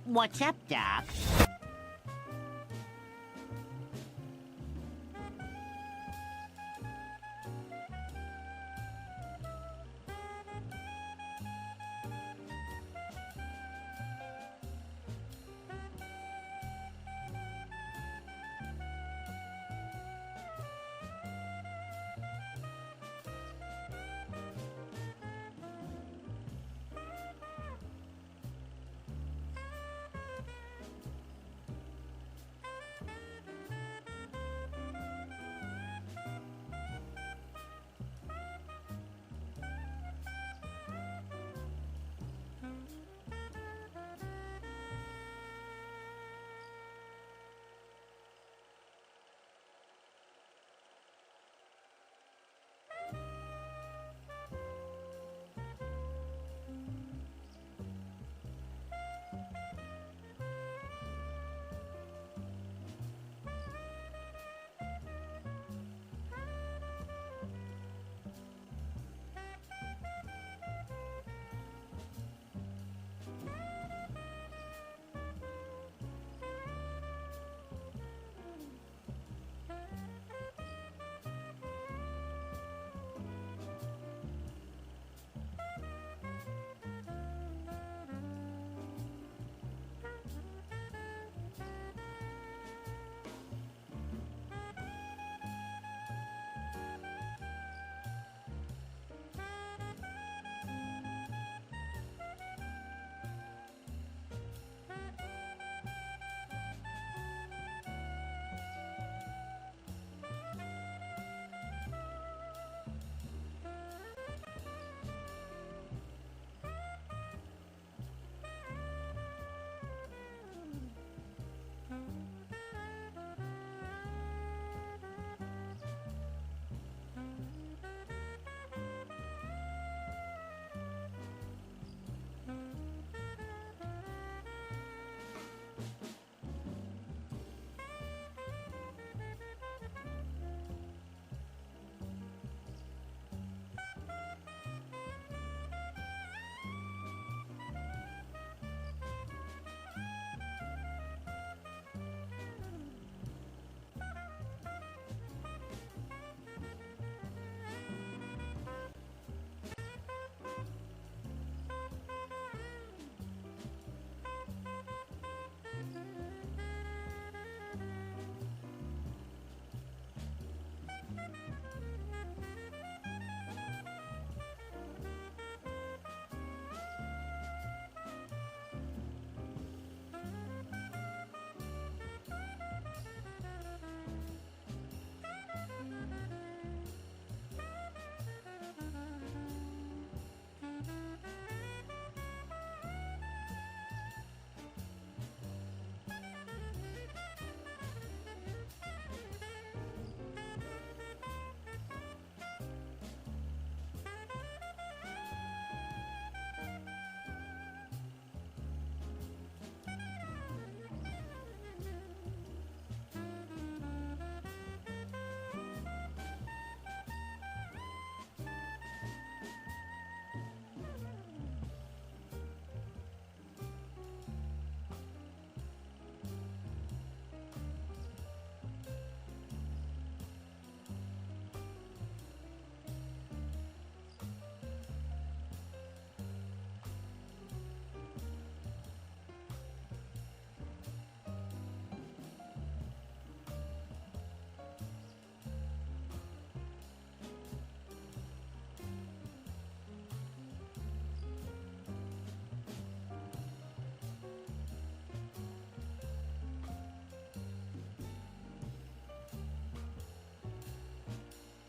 What's up, Doc?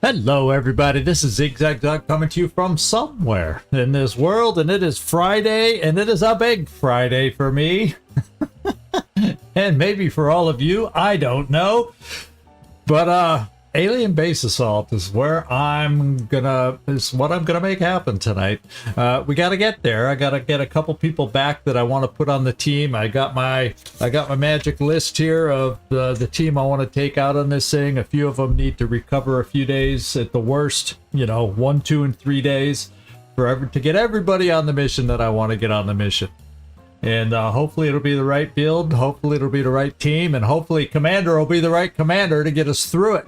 Hello everybody, this is Zigzag Doug coming to you from somewhere in this world, and it is Friday, and it is a big Friday for me. And maybe for all of you, I don't know. But Alien Base Assault is where what I'm gonna make happen tonight. We gotta get there. I gotta get a couple people back that I want to put on the team. I got my magic list here of the team I want to take out on this thing. A few of them need to recover a few days at the worst, 1, 2, and 3 days to get everybody on the mission that I want to get on the mission. And hopefully it'll be the right build, hopefully it'll be the right team, and hopefully Commander will be the right commander to get us through it.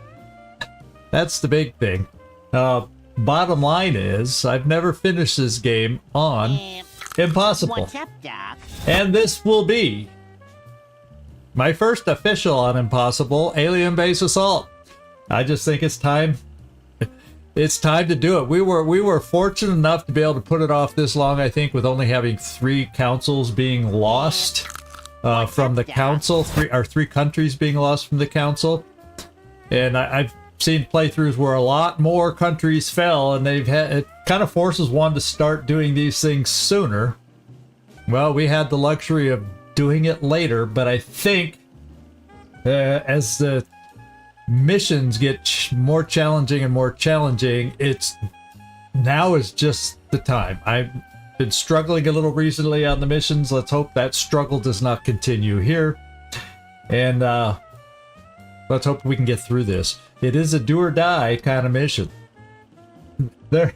That's the big thing. Bottom line is, I've never finished this game on Impossible. What's up, Doc? And this will be my first official on Impossible Alien Base Assault. I just think it's time. It's time to do it. We were fortunate enough to be able to put it off this long, I think, with only having 3 councils being lost from the council. 3 countries being lost from the council. And I've seen playthroughs where a lot more countries fell, and it kind of forces one to start doing these things sooner. Well, we had the luxury of doing it later, but I think as the missions get more challenging and more challenging, now is just the time. I've been struggling a little recently on the missions. Let's hope that struggle does not continue here, and let's hope we can get through this. It is a do or die kind of mission. The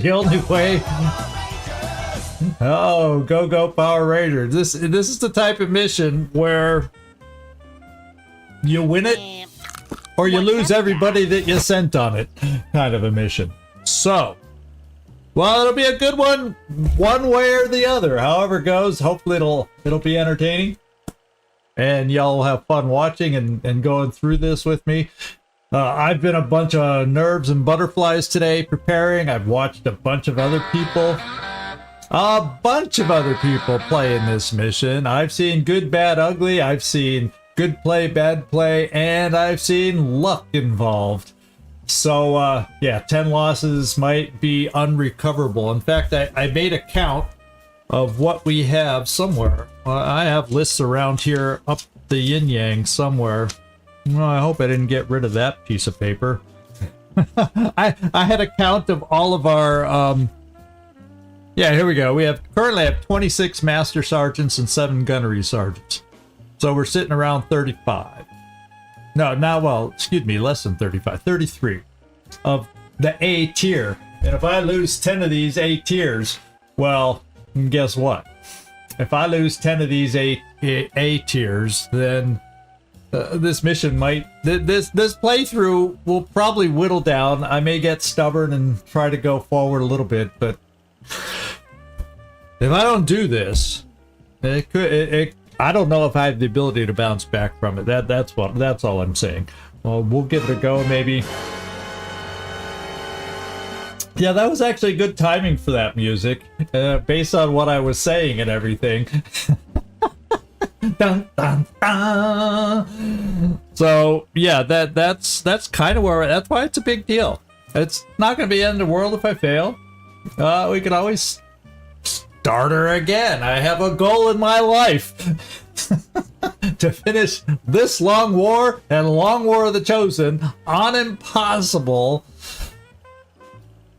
only way. Oh, go Power Rangers! This is the type of mission where you win it or you lose everybody that you sent on it, kind of a mission. So, well, it'll be a good one way or the other. However it goes, hopefully it'll be entertaining, and y'all have fun watching and going through this with me. I've been a bunch of nerves and butterflies today preparing. I've watched a bunch of other people playing this mission. I've seen good, bad, ugly. I've seen good play, bad play, and I've seen luck involved. So, yeah, 10 losses might be unrecoverable. In fact, I made a count of what we have somewhere. I have lists around here up the yin-yang somewhere. Well, I hope I didn't get rid of that piece of paper. I had a count of all of our... yeah, here we go. We currently have 26 Master Sergeants and 7 Gunnery Sergeants. So we're sitting around 35. Excuse me, less than 35. 33 of the A tier. And if I lose 10 of these A tiers, well, guess what? If I lose 10 of these A tiers, then this mission this playthrough will probably whittle down. I may get stubborn and try to go forward a little bit, but if I don't do this, I don't know if I have the ability to bounce back from it. That's all I'm saying. Well, we'll give it a go, maybe. Yeah, that was actually good timing for that music, based on what I was saying and everything. Dun, dun, dun. So yeah, that's kind of where. That's why it's a big deal. It's not going to be the end of the world if I fail. We can always start her again. I have a goal in my life to finish this long war and Long War of the Chosen on Impossible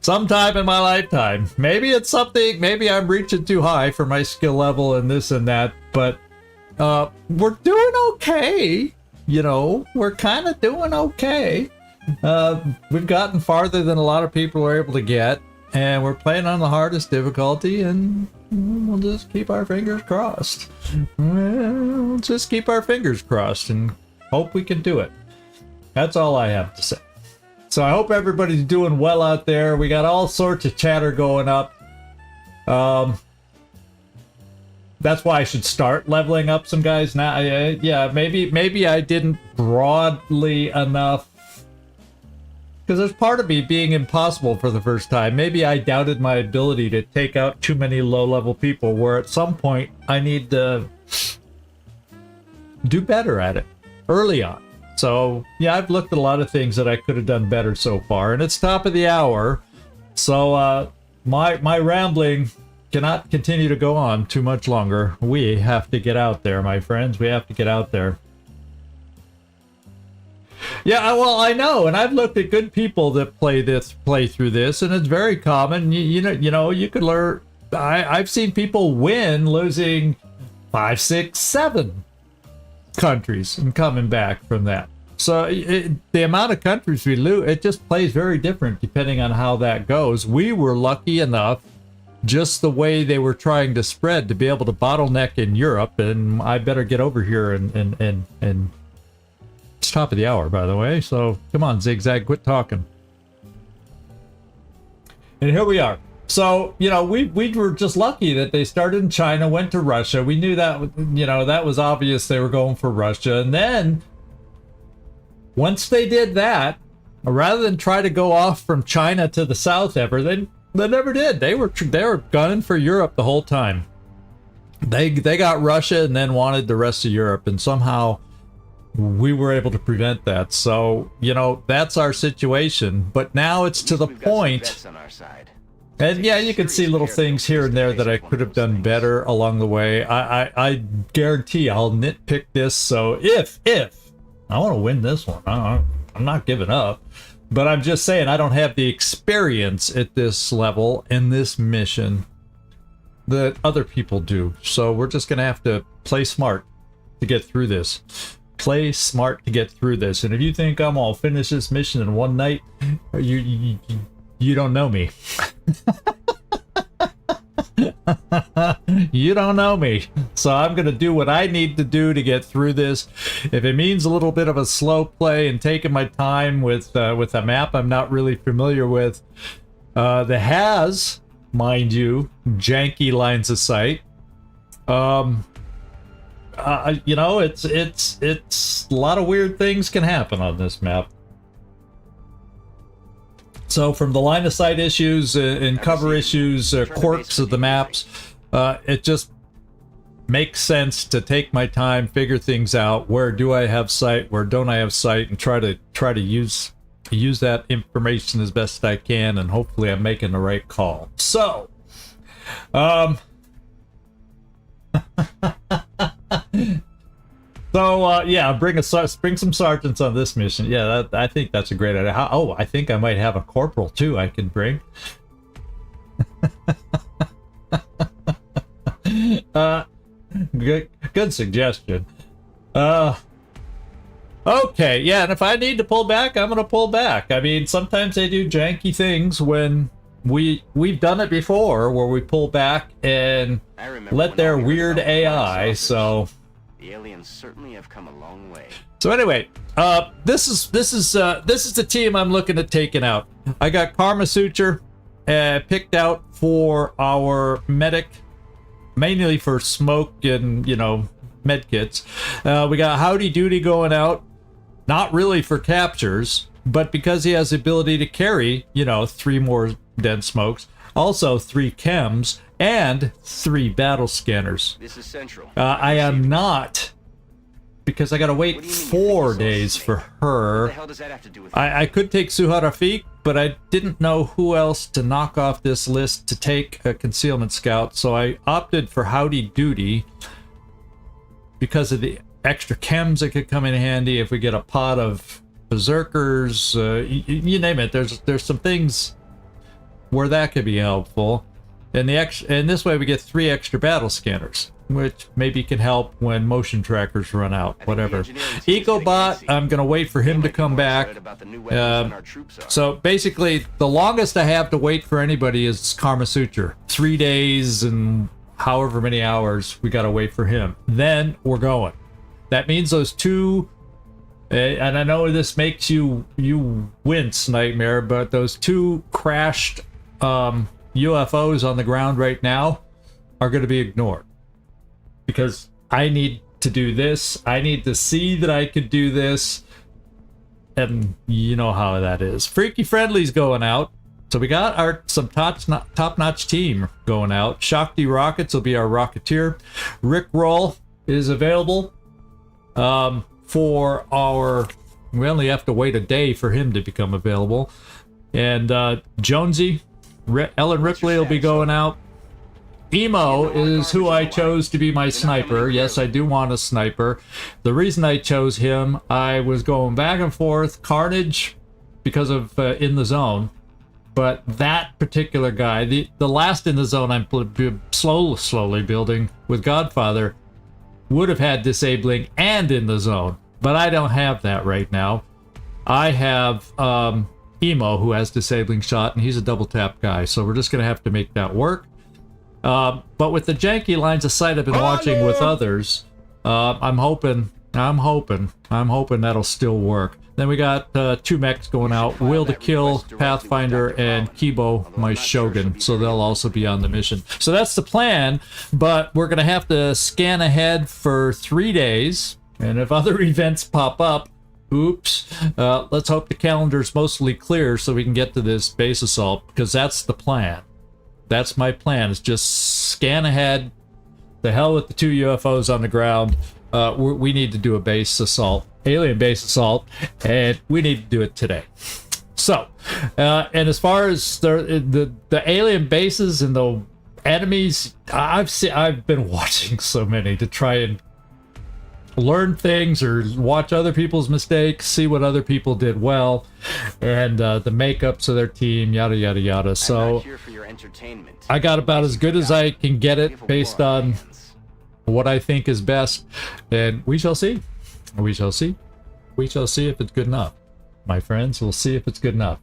sometime in my lifetime. Maybe it's something. Maybe I'm reaching too high for my skill level and this and that, but. We're doing okay, we're kind of doing okay. We've gotten farther than a lot of people are able to get, and we're playing on the hardest difficulty, and we'll just keep our fingers crossed. We'll just keep our fingers crossed and hope we can do it. That's all I have to say. So I hope everybody's doing well out there. We got all sorts of chatter going up. That's why I should start leveling up some guys now. Yeah, maybe I didn't broadly enough. Because there's part of me being impossible for the first time. Maybe I doubted my ability to take out too many low-level people, where at some point I need to do better at it early on. So, yeah, I've looked at a lot of things that I could have done better so far. And it's top of the hour. So, my rambling cannot continue to go on too much longer. We have to get out there, my friends. We have to get out there. Yeah, well, I know, and I've looked at good people that play through this, and it's very common. You know, you could learn. I've seen people win losing 5, 6, 7 countries and coming back from that. So the amount of countries we lose, it just plays very different depending on how that goes. We were lucky enough just the way they were trying to spread to be able to bottleneck in Europe. And I better get over here and it's top of the hour, by the way. So come on, Zigzag, quit talking. And here we are. So, you know, we were just lucky that they started in China, went to Russia. We knew that, you know, that was obvious they were going for Russia. And then once they did that, rather than try to go off from China to the south ever, they never did. They were gunning for Europe the whole time. They got Russia and then wanted the rest of Europe, and somehow we were able to prevent that. So, you know, that's our situation. But now it's to the point. And yeah, you can see little things here and there that I could have done better along the way. I guarantee I'll nitpick this. So if I want to win this one, I'm not giving up. But I'm just saying I don't have the experience at this level in this mission that other people do. So we're just going to have to play smart to get through this. Play smart to get through this. And if you think I'm all finish this mission in one night, you don't know me. You don't know me. So I'm going to do what I need to do to get through this. If it means a little bit of a slow play and taking my time with a map I'm not really familiar with, that has, mind you, janky lines of sight. You know, it's a lot of weird things can happen on this map. So from the line of sight issues and cover issues, quirks of the maps, it just makes sense to take my time, figure things out. Where do I have sight? Where don't I have sight? And try to use that information as best I can. And hopefully I'm making the right call. So, yeah, bring some sergeants on this mission. Yeah, I think that's a great idea. I think I might have a corporal too I can bring. Good suggestion. Okay, yeah, and if I need to pull back, I'm gonna pull back. I mean, sometimes they do janky things when we've done it before, where we pull back and let their weird AI. So the aliens certainly have come a long way. So anyway, this is the team I'm looking at taking out. I got Karma Suture picked out for our medic, mainly for smoke and, you know, med kits. We got Howdy Doody going out, not really for captures, but because he has the ability to carry, you know, 3 more dense smokes, also 3 chems and 3 battle scanners. This is central. I am not, because I gotta wait 4 days for her. What the hell does that have to do with I could take Suha Rafik, but I didn't know who else to knock off this list to take a concealment scout, so I opted for Howdy Doody because of the extra chems that could come in handy if we get a pot of berserkers, you name it. There's some things where that could be helpful, and this way we get 3 extra battle scanners, which maybe can help when motion trackers run out. Whatever. EcoBot, I'm gonna wait for him to come back. So basically, the longest I have to wait for anybody is Karma Suture. 3 days and however many hours we gotta wait for him. Then we're going. That means those 2. And I know this makes you wince, Nightmare, but those 2 crashed UFOs on the ground right now are going to be ignored. Because I need to do this. I need to see that I could do this. And you know how that is. Freaky Friendly's going out. So we got some top-notch team going out. Shakti Rockets will be our Rocketeer. Rick Roll is available. For our, we only have to wait a day for him to become available. And Jonesy, Ellen Ripley will be going out. Emo is who I chose to be my sniper. Yes, I do want a sniper. The reason I chose him, I was going back and forth. Carnage, because of In the Zone. But that particular guy, the last In the Zone I'm slowly building with Godfather, would have had disabling and In the Zone. But I don't have that right now. I have Emo, who has disabling shot, and he's a double tap guy. So we're just going to have to make that work. But with the janky lines of sight I've been watching with others, I'm hoping that'll still work. Then we got 2 mechs going out, Will to Kill, Pathfinder, and Kibo, my Shogun, so they'll also be on the mission. So that's the plan, but we're going to have to scan ahead for 3 days, and if other events pop up, oops, let's hope the calendar's mostly clear so we can get to this base assault, because that's the plan. That's my plan, is just scan ahead, the hell with the 2 UFOs on the ground. We need to do a base assault, alien base assault, and we need to do it today. So, and as far as the alien bases and the enemies, I've been watching so many to try and learn things or watch other people's mistakes, see what other people did well, and the makeups of their team, yada yada yada. So I'm not here for your entertainment. I got about as good as I can get it based on what I think is best, and we shall see. We shall see. We shall see if it's good enough, my friends. We'll see if it's good enough.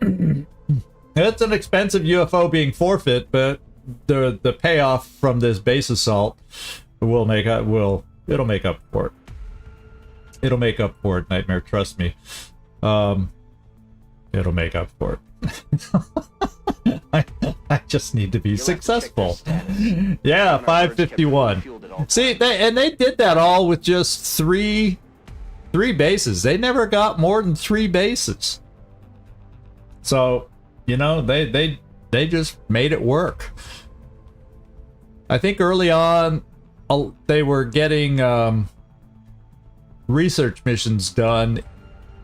It's an expensive UFO being forfeit, but the payoff from this base assault will make up. It'll make up for it. It'll make up for it, Nightmare. Trust me. It'll make up for it. I just need to be successful. Yeah, 551. See, they did that all with just three bases. They never got more than 3 bases. So, you know, they just made it work. I think early on they were getting research missions done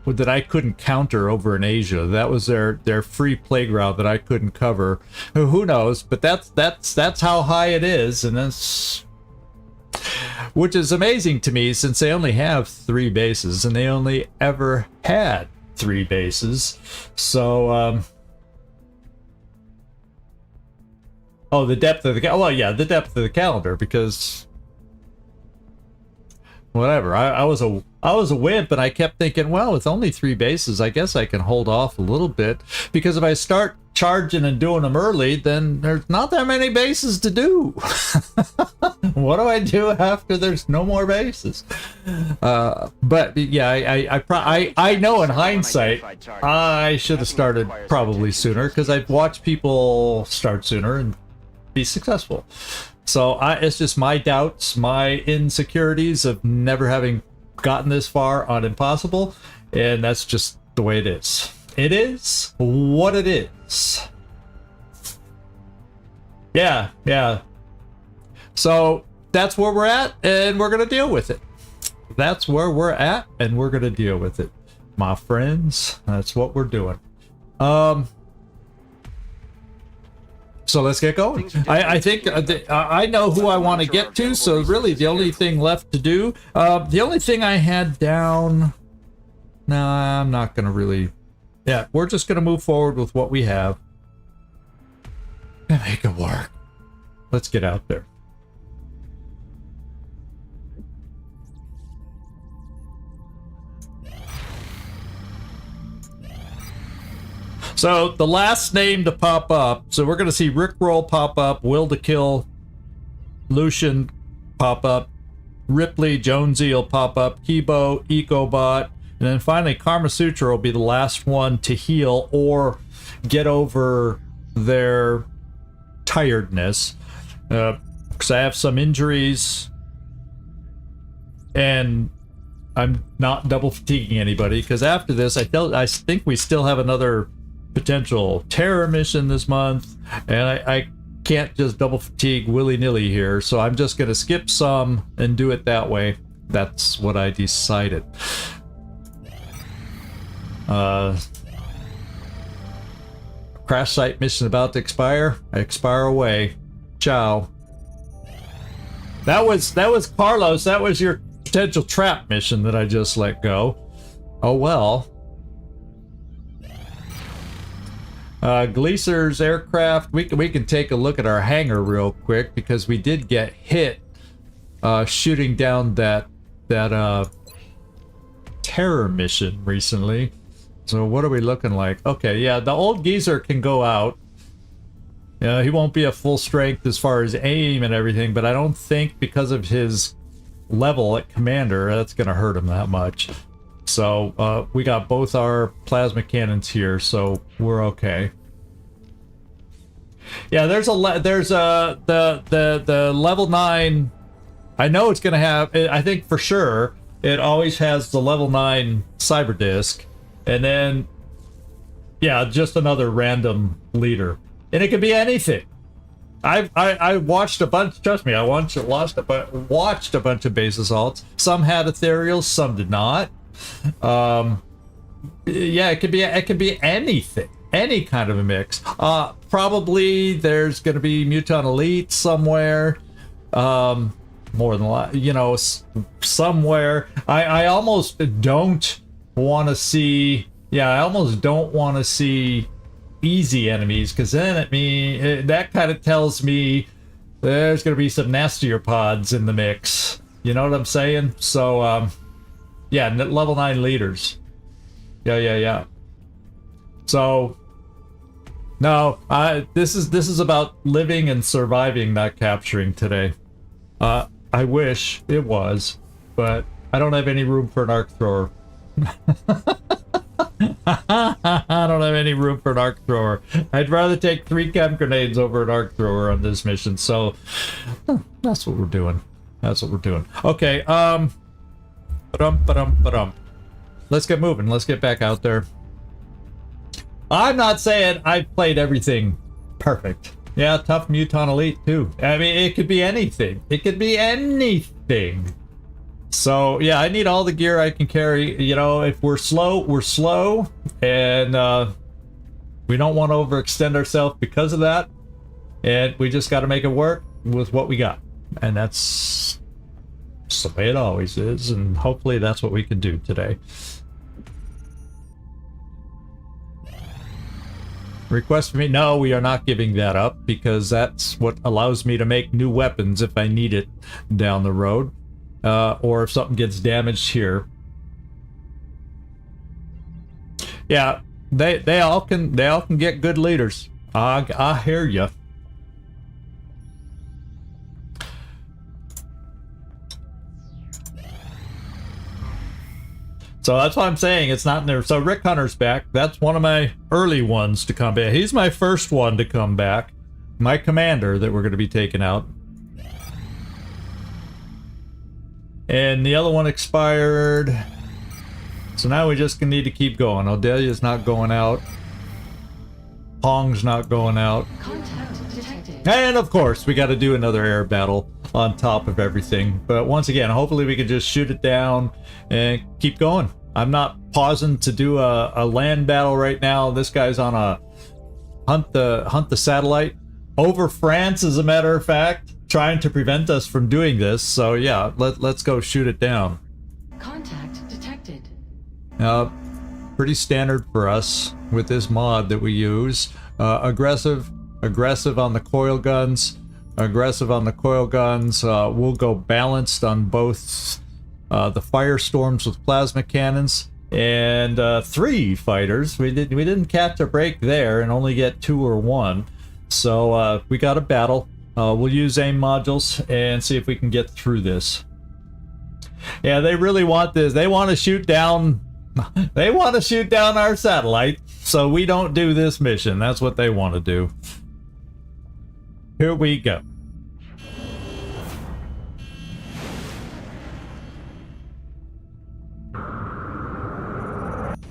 that I couldn't counter over in Asia. That was their free playground that I couldn't cover. Who knows? But that's how high it is, and that's, which is amazing to me since they only have 3 bases and they only ever had 3 bases. So oh, the depth of the the depth of the calendar, because whatever. I was a wimp, and I kept thinking, well, with only 3 bases, I guess I can hold off a little bit, because if I start charging and doing them early, then there's not that many bases to do. What do I do after there's no more bases? But yeah, I know in hindsight I should have started probably sooner, because I've watched people start sooner and be successful. So it's just my doubts, my insecurities of never having gotten this far on Impossible, and that's just the way it is. It is what it is. Yeah. So that's where we're at, and we're gonna deal with it. That's where we're at, and we're gonna deal with it, my friends. That's what we're doing. So let's get going. I think I know who I want to get to, so really the only thing left to do, the only thing I had down, nah, I'm not going to really, yeah, we're just going to move forward with what we have and make it work. Let's get out there. So the last name to pop up, so we're going to see Rickroll pop up, Will to Kill, Lucian pop up, Ripley, Jonesy will pop up, Kibo, EcoBot, and then finally Karma Sutra will be the last one to heal or get over their tiredness. Because I have some injuries, and I'm not double fatiguing anybody, because after this I think we still have another potential terror mission this month, and I can't just double fatigue willy-nilly here, so I'm just gonna skip some and do it that way. That's what I decided. Crash site mission about to expire. I expire away. Ciao. That was Carlos. That was your potential trap mission that I just let go. Oh well. Gleaser's aircraft, we can take a look at our hangar real quick, because we did get hit shooting down that terror mission recently. So what are we looking like? Okay, yeah, the old geezer can go out. He won't be a full strength as far as aim and everything, but I don't think because of his level at commander, that's going to hurt him that much. So we got both our plasma cannons here, so we're okay. Yeah, there's the level 9. I know it's going to have, I think for sure, it always has the level 9 cyber disk, and then, yeah, just another random leader. And it could be anything. I watched a bunch, trust me, I watched a bunch of base assaults. Some had ethereals, some did not. Yeah, it could be anything. Any kind of a mix. Probably there's going to be Mutant Elite somewhere. More than, you know, somewhere. I almost don't want to see... Yeah, I almost don't want to see easy enemies, because then that kind of tells me there's going to be some nastier pods in the mix. You know what I'm saying? So, yeah, level 9 leaders. Yeah. So... No, this is about living and surviving, not capturing today. I wish it was, but I don't have any room for an arc thrower. I don't have any room for an arc thrower. I'd rather take 3 chem grenades over an arc thrower on this mission, so that's what we're doing. That's what we're doing. Okay, let's get moving. Let's get back out there. I'm not saying I've played everything perfect. Yeah, tough Mutant Elite too. I mean, it could be anything. It could be anything. So, yeah, I need all the gear I can carry. You know, if we're slow, we're slow. And we don't want to overextend ourselves because of that. And we just got to make it work with what we got. And that's the way it always is. And hopefully that's what we can do today. Request for me? No, we are not giving that up, because that's what allows me to make new weapons if I need it down the road, or if something gets damaged here. Yeah, they all can get good leaders. I hear you. So that's why I'm saying it's not in there. So Rick Hunter's back. That's one of my early ones to come back. He's my first one to come back. My commander that we're going to be taking out. And the other one expired. So now we just need to keep going. Odelia's not going out. Pong's not going out. Contact detected. And of course, we got to do another air battle on top of everything. But once again, hopefully we can just shoot it down and keep going. I'm not pausing to do a land battle right now. This guy's on a hunt the satellite over France, as a matter of fact, trying to prevent us from doing this. So yeah, let's go shoot it down. Contact detected. Pretty standard for us with this mod that we use. Aggressive on the coil guns. We'll go balanced on both the firestorms with plasma cannons, and 3 fighters. We didn't catch a break there and only get 2 or 1. So we got a battle. We'll use aim modules and see if we can get through this. Yeah, they really want this. They want to shoot down. They want to shoot down our satellite, so we don't do this mission. That's what they want to do. Here we go.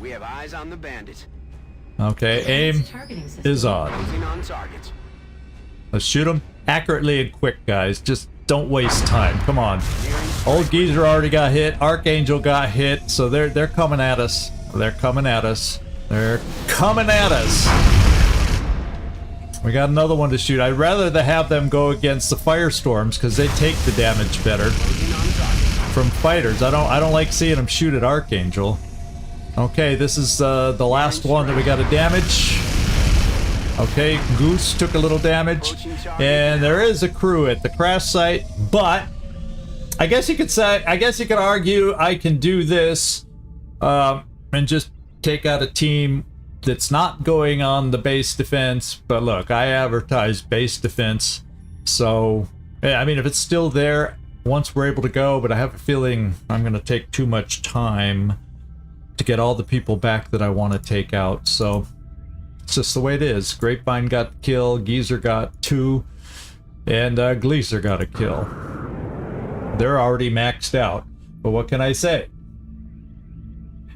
We have eyes on the bandit. Okay, aim is on. Closing on target. Let's shoot them accurately and quick, guys. Just don't waste time. Come on. Old Geezer already got hit. Archangel got hit. So they're coming at us. They're coming at us. They're coming at us. We got another one to shoot. I'd rather have them go against the firestorms because they take the damage better from fighters. I don't like seeing them shoot at Archangel. Okay, this is the last one that we got to damage. Okay, Goose took a little damage, and there is a crew at the crash site, but I guess you could argue I can do this and just take out a team that's not going on the base defense. But look, I advertised base defense, so I mean, if it's still there once we're able to go, but I have a feeling I'm going to take too much time to get all the people back that I want to take out. So it's just the way it is. Grapevine got the kill, Geezer got 2, and Gleaser got a kill. They're already maxed out, but what can I say?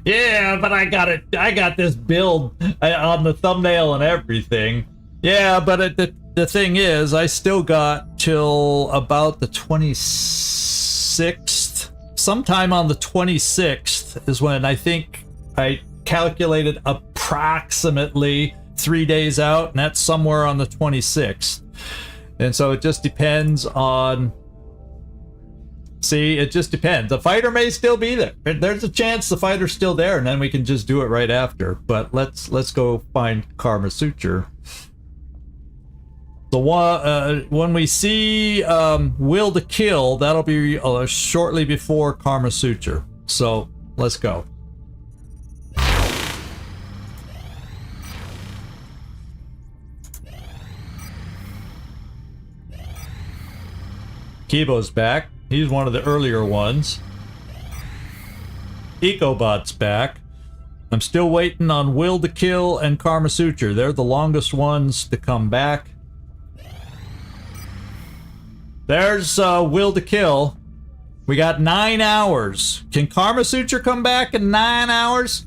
Yeah, but I got it. I got this build on the thumbnail and everything. Yeah, but the thing is, I still got till about the 26th. Sometime on the 26th is when I think I calculated approximately 3 days out, and that's somewhere on the 26th. And so it just depends on... See, it just depends. The fighter may still be there. There's a chance the fighter's still there, and then we can just do it right after. But let's go find Karma Suture. The one when we see Will to Kill, that'll be shortly before Karma Suture. So let's go. Kibo's back. He's one of the earlier ones. Ecobot's back. I'm still waiting on Will to Kill and Karma Suture. They're the longest ones to come back. There's Will to Kill. We got 9 hours. Can Karma Suture come back in 9 hours?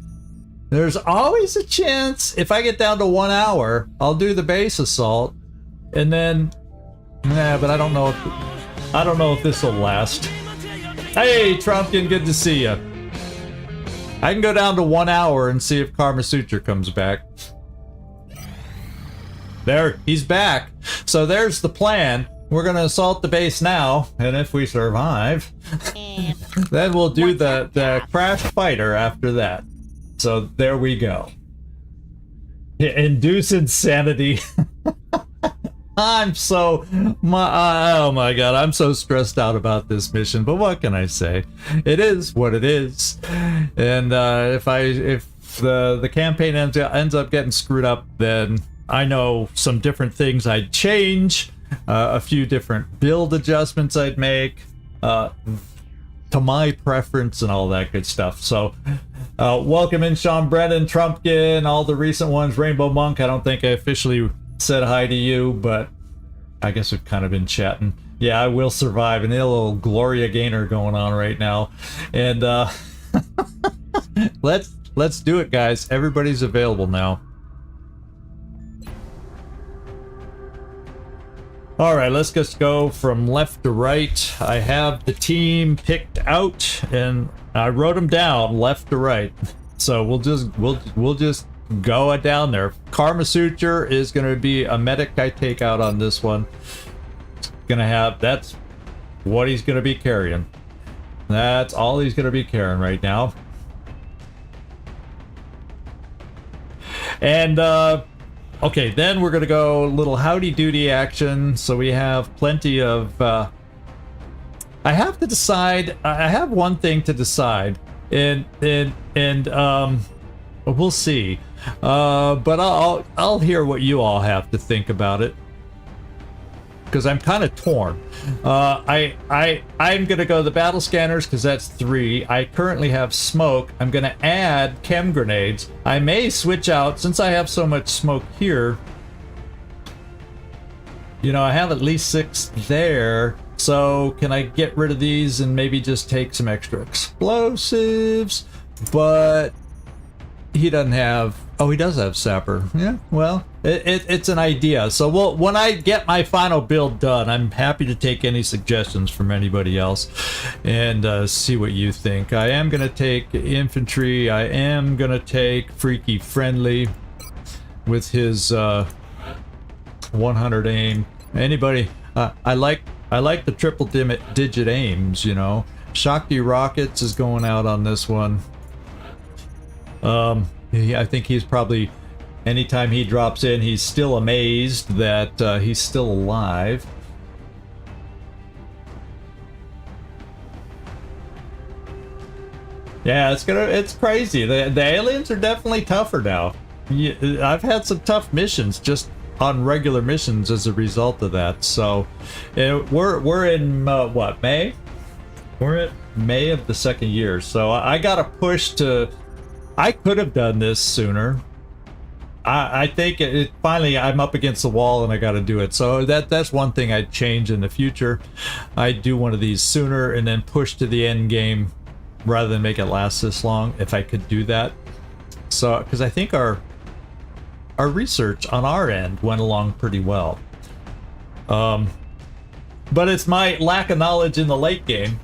There's always a chance. If I get down to 1 hour, I'll do the base assault. And then... Nah, but I don't know if this will last. Hey, Trumpkin, good to see you. I can go down to 1 hour and see if Karma Suture comes back. There, he's back. So there's the plan. We're gonna assault the base now, and if we survive, then we'll do the crash fighter after that. So there we go. Induce insanity. I'm so oh my god, I'm so stressed out about this mission, but what can I say? It is what it is. And if the campaign ends up getting screwed up, then I know some different things I'd change, a few different build adjustments I'd make to my preference and all that good stuff. So welcome in Sean Brennan, Trumpkin, all the recent ones, Rainbow Monk. I don't think I officially said hi to you, but I guess we've kind of been chatting. Yeah, I will survive. And a little Gloria Gaynor going on right now. And let's do it, guys. Everybody's available now. All right, let's just go from left to right. I have the team picked out, and I wrote them down left to right. So we'll just go down there. Karma Suture is going to be a medic I take out on this one. That's what he's going to be carrying. That's all he's going to be carrying right now. And okay, then we're going to go a little howdy doody action. So we have plenty of I have to decide. I have one thing to decide, and we'll see. But I'll hear what you all have to think about it, because I'm kind of torn. I'm gonna go the battle scanners because that's 3. I currently have smoke. I'm gonna add chem grenades. I may switch out, since I have so much smoke here. You know, I have at least 6 there. So can I get rid of these and maybe just take some extra explosives? But he doesn't have... Oh, he does have Sapper. Yeah, well, it's an idea. So when I get my final build done, I'm happy to take any suggestions from anybody else and see what you think. I am going to take infantry. I am going to take Freaky Friendly with his 100 aim. Anybody... I like the triple digit aims, you know. Shakti Rockets is going out on this one. I think he's probably, anytime he drops in, he's still amazed that he's still alive. Yeah, it's crazy. The aliens are definitely tougher now. yeah, I've had some tough missions just on regular missions as a result of that. So we're in what, May? We're at May of the second year. So I got to push to. I could have done this sooner. I think it finally I'm up against the wall and I got to do it. So that's one thing I'd change in the future. I'd do one of these sooner and then push to the end game rather than make it last this long if I could do that. So because I think our research on our end went along pretty well. But it's my lack of knowledge in the late game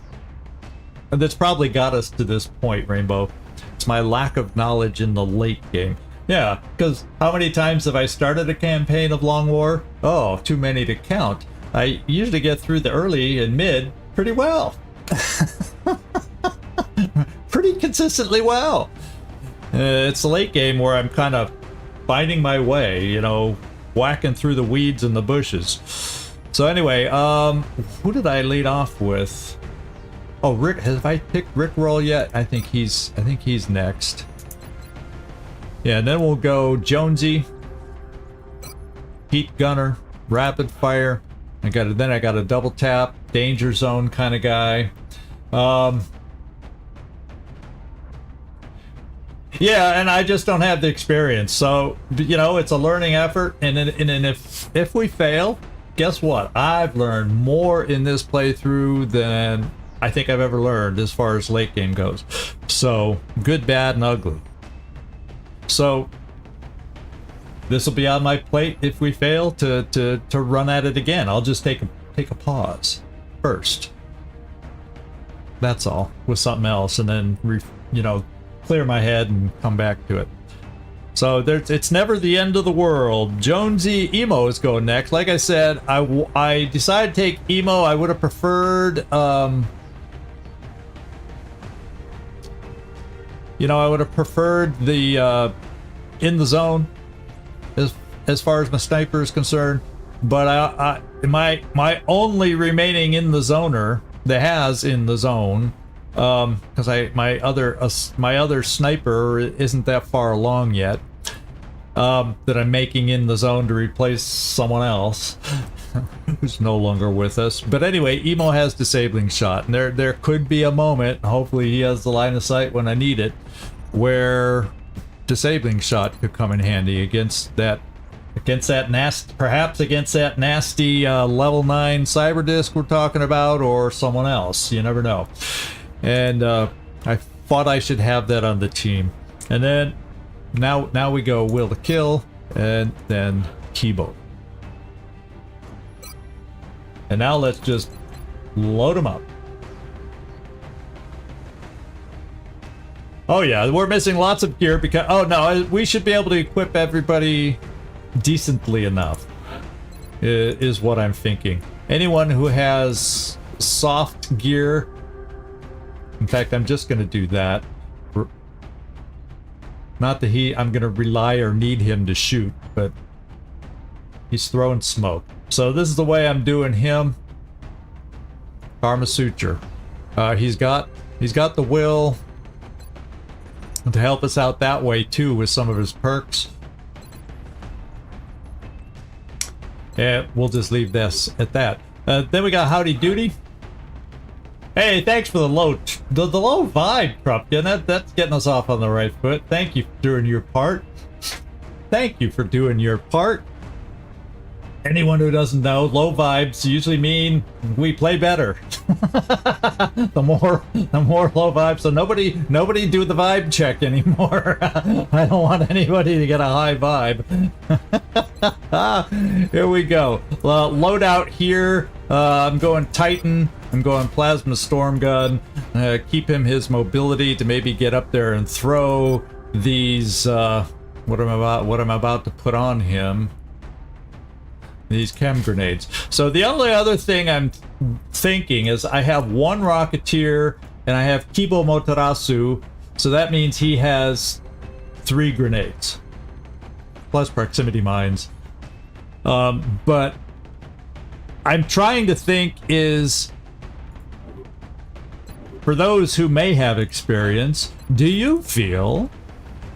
that's probably got us to this point, Rainbow. It's my lack of knowledge in the late game. Yeah, because how many times have I started a campaign of Long War? Oh, too many to count. I usually get through the early and mid pretty well. Pretty consistently well. It's the late game where I'm kind of finding my way, you know, whacking through the weeds and the bushes. So anyway, who did I lead off with? Oh, Rick. Have I picked Rickroll yet? I think he's next. Yeah, and then we'll go Jonesy, Heat Gunner, Rapid Fire. I got a double tap, Danger Zone kind of guy. Yeah, and I just don't have the experience. So, you know, it's a learning effort. And if we fail, guess what? I've learned more in this playthrough than I think I've ever learned as far as late game goes. So, good, bad, and ugly. So, this will be on my plate if we fail to run at it again. I'll just take a pause first. That's all, with something else, and then clear my head and come back to it. So it's never the end of the world. Jonesy Emo is going next. Like I said, I decided to take Emo. I would have preferred I would have preferred the in the zone as far as my sniper is concerned. But my only remaining in the zoner that has in the zone, because my other sniper isn't that far along yet, that I'm making in the zone to replace someone else who's no longer with us. But anyway, Emo has disabling shot, and there could be a moment, hopefully he has the line of sight when I need it, where disabling shot could come in handy against that nasty level 9 cyber disc we're talking about, or someone else. You never know. And I thought I should have that on the team. And then now we go Will to Kill, and then Kibo. And now let's just load them up. Oh yeah, we're missing lots of gear because... Oh no, we should be able to equip everybody decently enough, is what I'm thinking. Anyone who has soft gear... In fact, I'm just going to do that. Not that I'm going to rely or need him to shoot, but he's throwing smoke. So this is the way I'm doing him. Karma Suture. He's got the will to help us out that way too with some of his perks. And we'll just leave this at that. Then we got Howdy Doody. Hey, thanks for the low vibe, Krupkin. That's getting us off on the right foot. Thank you for doing your part. Thank you for doing your part. Anyone who doesn't know, low vibes usually mean we play better. the more low vibes. So nobody do the vibe check anymore. I don't want anybody to get a high vibe. Here we go. Loadout here. I'm going Titan. I'm going Plasma Storm Gun. Keep him his mobility to maybe get up there and throw these. What I'm about to put on him. These chem grenades. So the only other thing I'm thinking is I have one Rocketeer and I have Kibo Motarasu, so that means he has 3 grenades plus proximity mines. But I'm trying to think is, for those who may have experience, do you feel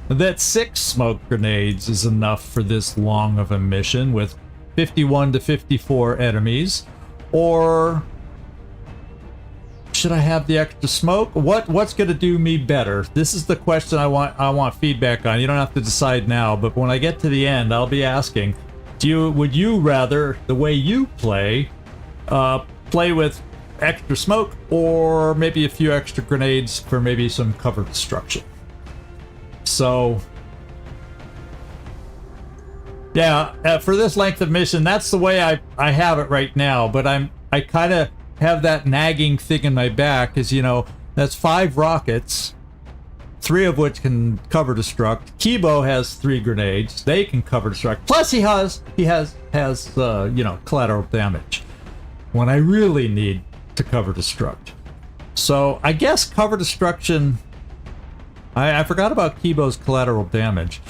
that 6 smoke grenades is enough for this long of a mission with 51 to 54 enemies, or should I have the extra smoke? What's going to do me better? This is the question I want feedback on. You don't have to decide now, but when I get to the end, I'll be asking, would you rather the way you play with extra smoke, or maybe a few extra grenades for maybe some cover destruction? So yeah, for this length of mission, that's the way I have it right now, but I kind of have that nagging thing in my back, is, you know, that's 5 rockets, 3 of which can cover destruct. Kibo has 3 grenades, they can cover destruct, plus he has you know, collateral damage when I really need to cover destruct. So I guess cover destruction, I forgot about Kibo's collateral damage.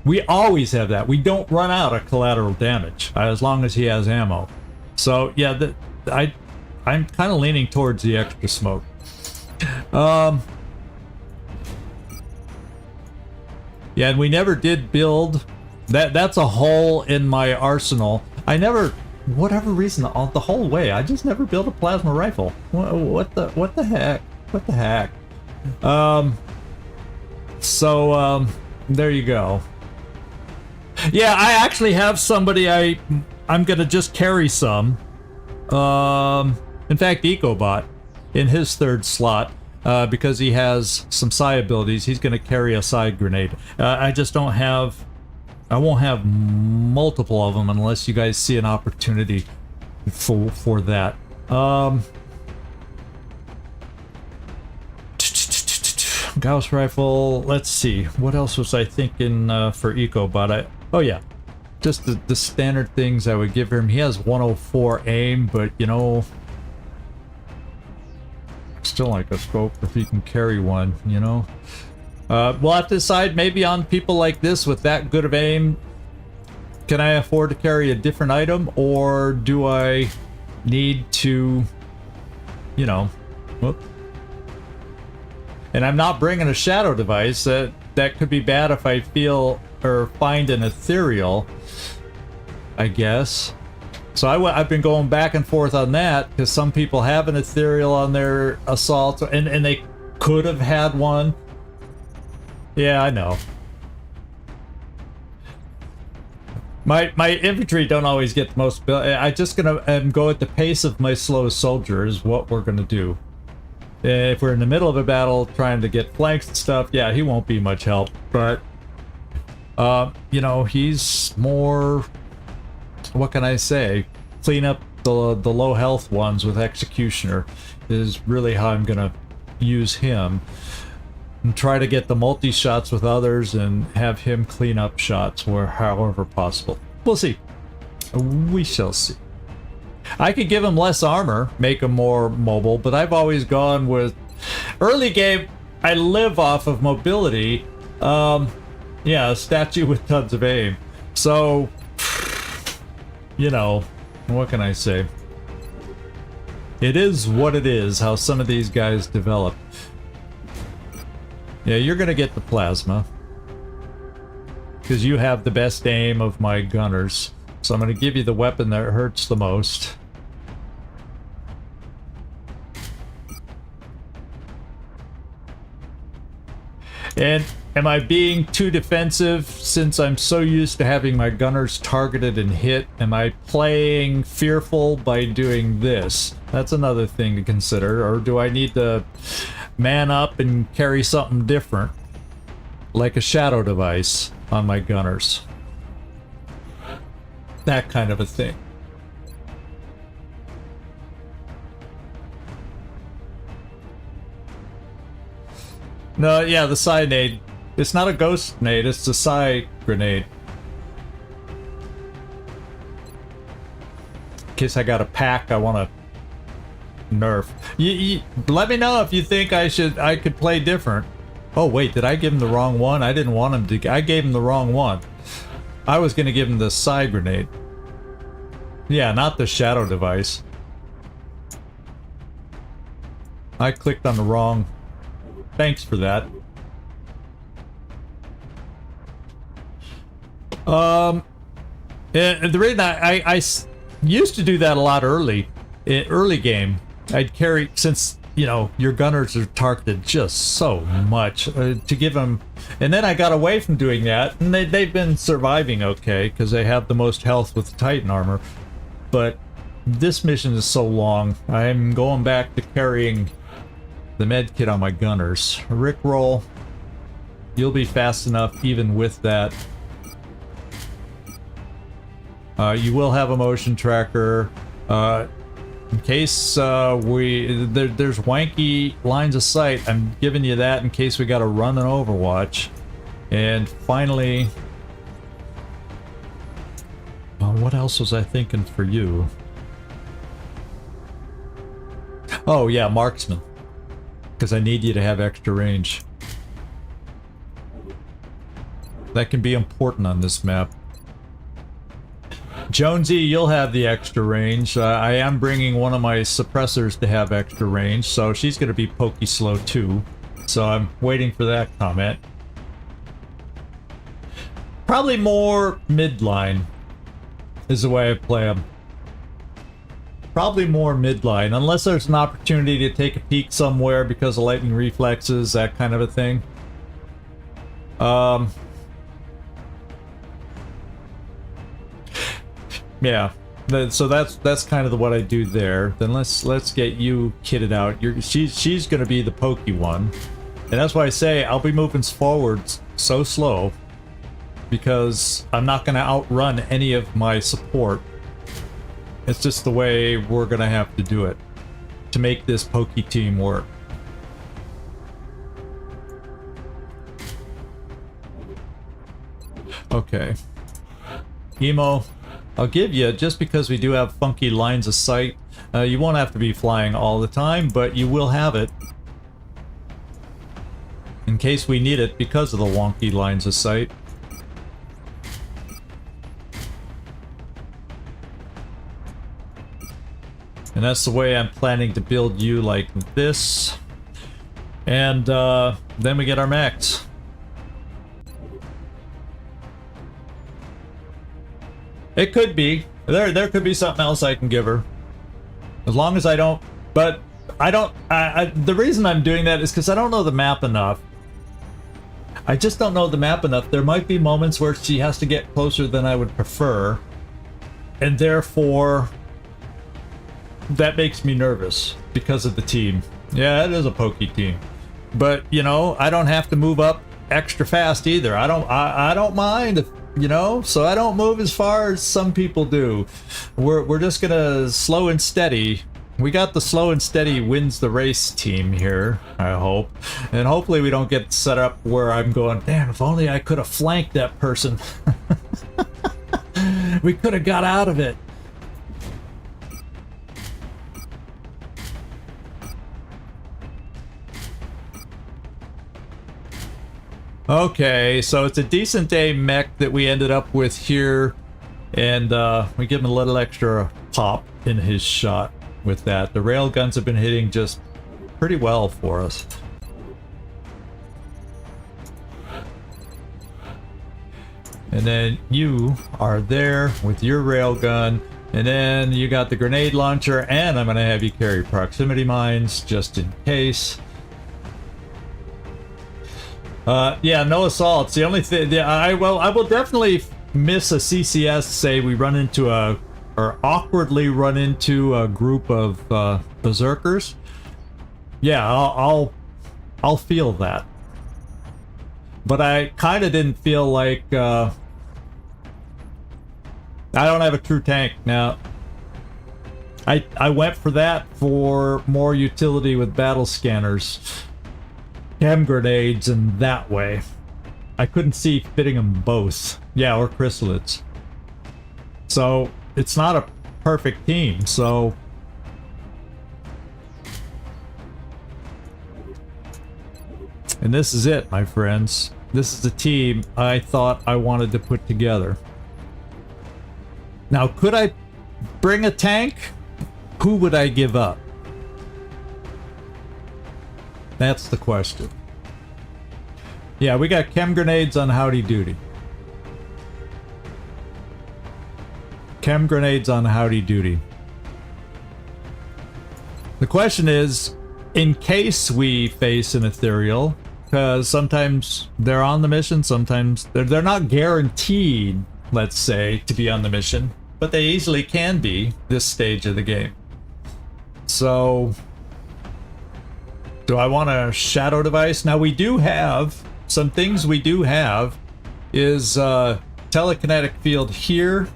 We always have that. We don't run out of collateral damage as long as he has ammo. So yeah, I'm kind of leaning towards the extra smoke. Yeah, and we never did build that. That's a hole in my arsenal. I never, whatever reason, the whole way, I just never built a plasma rifle. What the heck? What the heck? So there you go. Yeah, I actually have somebody I'm gonna just carry some. In fact, EcoBot in his 3rd slot, because he has some psi abilities, he's gonna carry a side grenade. I just don't have, I won't have multiple of them unless you guys see an opportunity for that. Gauss rifle, let's see, what else was I thinking for EcoBot? Oh yeah, just the standard things I would give him. He has 104 aim, but you know, still like a scope if he can carry one, you know. We'll have to decide maybe on people like this with that good of aim. Can I afford to carry a different item, or do I need to, you know, whoop. And I'm not bringing a shadow device. That could be bad if I feel or find an ethereal, I guess. So I've been going back and forth on that, because some people have an ethereal on their assault, and they could have had one. Yeah, I know. My infantry don't always get the most build. I'm just gonna go at the pace of my slow soldier is what we're gonna do. If we're in the middle of a battle trying to get flanks and stuff, yeah, he won't be much help. But you know, he's more, what can I say? Clean up the low health ones with Executioner is really how I'm gonna use him. And try to get the multi-shots with others and have him clean up shots where however possible. We'll see. We shall see. I could give him less armor, make him more mobile, but I've always gone with early game. I live off of mobility. Yeah, a statue with tons of aim. So, you know, what can I say? It is what it is, how some of these guys develop. Yeah, you're gonna get the plasma, because you have the best aim of my gunners. So I'm gonna give you the weapon that hurts the most. And am I being too defensive since I'm so used to having my gunners targeted and hit? Am I playing fearful by doing this? That's another thing to consider. Or do I need to man up and carry something different, like a shadow device on my gunners? That kind of a thing. No, yeah, the psi nade. It's not a ghost nade, it's a psi grenade. In case I got a pack I want to nerf. Let me know if you think I could play different. Oh wait, did I give him the wrong one? I didn't want him to. I gave him the wrong one. I was going to give him the psi grenade. Yeah, not the shadow device. I clicked on the wrong. Thanks for that. And the reason used to do that a lot early game. I'd carry, since you know your gunners are targeted just so much, to give them, and then I got away from doing that, and they've been surviving okay because they have the most health with the Titan armor. But this mission is so long, I'm going back to carrying the med kit on my gunners. Rickroll, you'll be fast enough even with that. You will have a motion tracker. In case there's wanky lines of sight, I'm giving you that in case we gotta run an Overwatch. And finally, what else was I thinking for you? Oh yeah, marksman. Because I need you to have extra range. That can be important on this map. Jonesy, you'll have the extra range. I am bringing one of my suppressors to have extra range, so she's going to be pokey slow too. So I'm waiting for that comment. Probably more midline is the way I play them. Probably more midline, unless there's an opportunity to take a peek somewhere because of lightning reflexes, that kind of a thing. Yeah, so that's kind of what I do there. Then let's get you kitted out. She's gonna be the pokey one, and that's why I say I'll be moving forward so slow because I'm not gonna outrun any of my support. It's just the way we're gonna have to do it to make this pokey team work. Okay, Emo, I'll give you, just because we do have funky lines of sight, you won't have to be flying all the time, but you will have it in case we need it because of the wonky lines of sight. And that's the way I'm planning to build you, like this. And then we get our max. It could be. There could be something else I can give her. As long as I don't... But I don't... the reason I'm doing that is because I don't know the map enough. I just don't know the map enough. There might be moments where she has to get closer than I would prefer. And therefore... that makes me nervous because of the team. Yeah, it is a pokey team. But, you know, I don't have to move up extra fast either. I don't mind if... You know, so I don't move as far as some people do. We're just gonna slow and steady. We got the slow and steady wins the race team here, I hope. And hopefully we don't get set up where I'm going, damn, if only I could have flanked that person. We could have got out of it. Okay, so it's a decent day mech that we ended up with here, and we give him a little extra pop in his shot with that. The rail guns have been hitting just pretty well for us. And then you are there with your rail gun, and then you got the grenade launcher, and I'm gonna have you carry proximity mines just in case. Yeah, no assaults. The only thing I will definitely miss a CCS. Say we run into or awkwardly run into a group of berserkers. Yeah, I'll feel that. But I kind of didn't feel like I don't have a true tank now. I went for that for more utility with battle scanners. Chem grenades and that way. I couldn't see fitting them both. Yeah, or chrysalids. So it's not a perfect team, so... And this is it, my friends. This is the team I thought I wanted to put together. Now, could I bring a tank? Who would I give up? That's the question. Yeah, we got chem grenades on Howdy Doody. Chem grenades on Howdy Doody. The question is, in case we face an ethereal, because sometimes they're on the mission, sometimes they're not guaranteed, let's say, to be on the mission, but they easily can be this stage of the game. So, do I want a shadow device? Now we do have, some things we do have is telekinetic field here.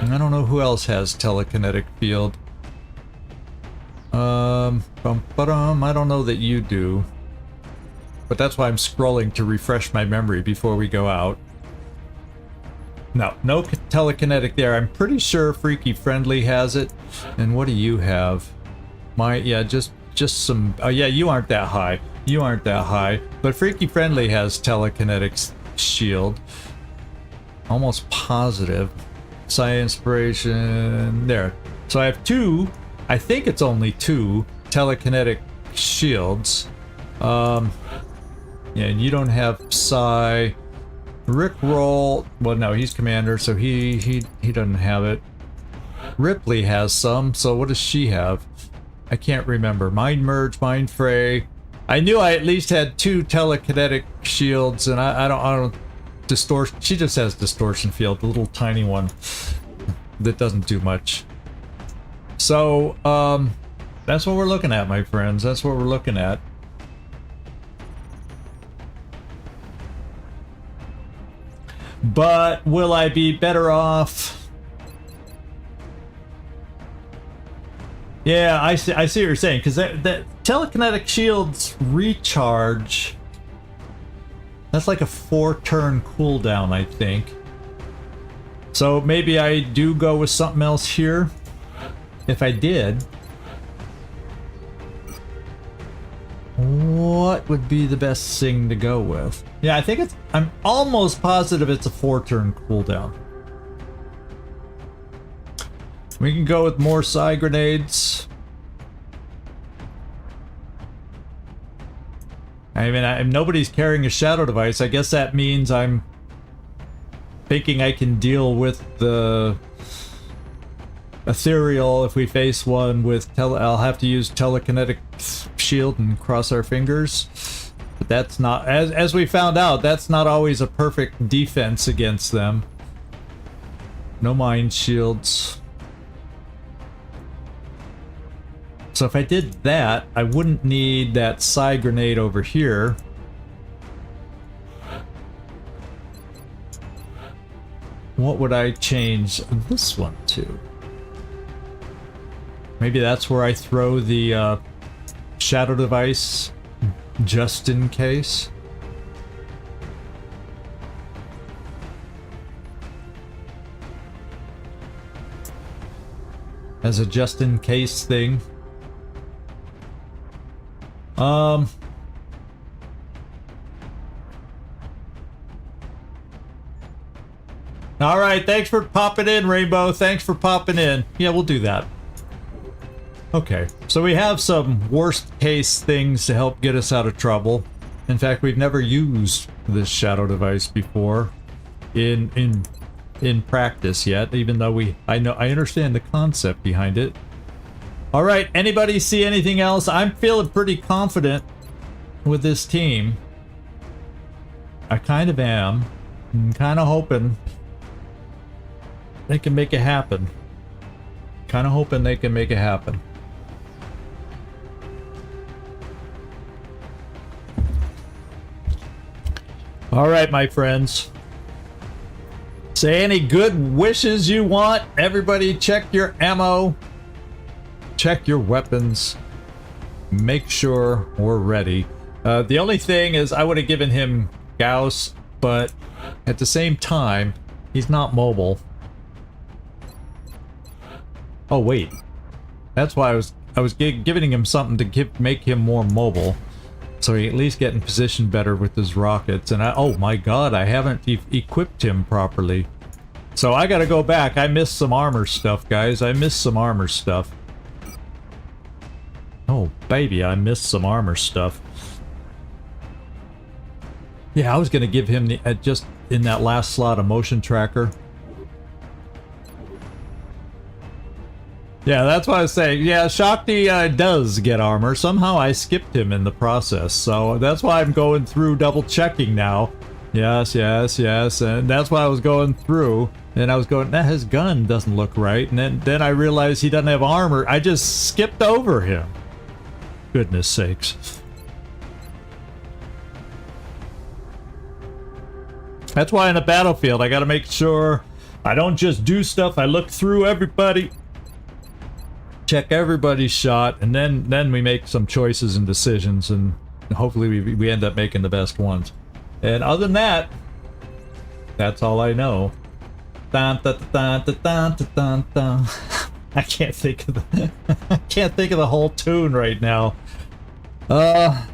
I don't know who else has telekinetic field. I don't know that you do. But that's why I'm scrolling to refresh my memory before we go out. No telekinetic there. I'm pretty sure Freaky Friendly has it. And what do you have? Yeah, just some. Oh yeah, you aren't that high. You aren't that high. But Freaky Friendly has telekinetic shield. Almost positive. Psi Inspiration. There. So I have two. I think it's only two telekinetic shields. Yeah, and you don't have Psi. Rickroll. Well, no, he's commander, so he doesn't have it. Ripley has some. So what does she have? I can't remember. Mind Merge, Mind Fray. I knew I at least had two telekinetic shields, and I don't distortion. She just has distortion field, the little tiny one that doesn't do much. So that's what we're looking at, my friends. That's what we're looking at. But will I be better off? Yeah, I see what you're saying, because that telekinetic shields recharge. That's like a 4-turn cooldown, I think. So maybe I do go with something else here. If I did, what would be the best thing to go with? Yeah, I think I'm almost positive it's a 4-turn cooldown. We can go with more Psi grenades. I mean, nobody's carrying a shadow device. I guess that means I'm thinking I can deal with the ethereal if we face one with I'll have to use telekinetic shield and cross our fingers. But that's not, as we found out, that's not always a perfect defense against them. No mind shields. So if I did that, I wouldn't need that Psi grenade over here. What would I change this one to? Maybe that's where I throw the shadow device, just in case. As a just in case thing. All right, thanks for popping in, Rainbow. Thanks for popping in. Yeah, we'll do that. Okay, so we have some worst case things to help get us out of trouble. In fact, we've never used this shadow device before in practice yet, even though I understand the concept behind it. All right, anybody see anything else? I'm feeling pretty confident with this team. I kind of am. I'm kind of hoping they can make it happen. Kind of hoping they can make it happen. All right, my friends. Say any good wishes you want. Everybody check your ammo. Check your weapons. Make sure we're ready. The only thing is I would have given him Gauss, but at the same time, he's not mobile. Oh wait, that's why I was giving him something to make him more mobile, so he at least get in position better with his rockets. And oh my god, I haven't equipped him properly, so I gotta go back. I missed some armor stuff, guys. I missed some armor stuff. Oh baby, I missed some armor stuff. Yeah, I was gonna give him the just in that last slot a motion tracker. Yeah, that's what I was saying. Yeah, Shakti does get armor. Somehow I skipped him in the process, so that's why I'm going through double checking now. Yes, yes, yes, and that's why I was going through. And I was going, nah, his gun doesn't look right. And then I realized he doesn't have armor. I just skipped over him. Goodness sakes. That's why in a battlefield, I gotta make sure I don't just do stuff. I look through everybody. Check everybody's shot, and then we make some choices and decisions, and hopefully we end up making the best ones. And other than that, that's all I know. Dun, dun, dun, dun, dun, dun, dun. I can't think of the I can't think of the whole tune right now. I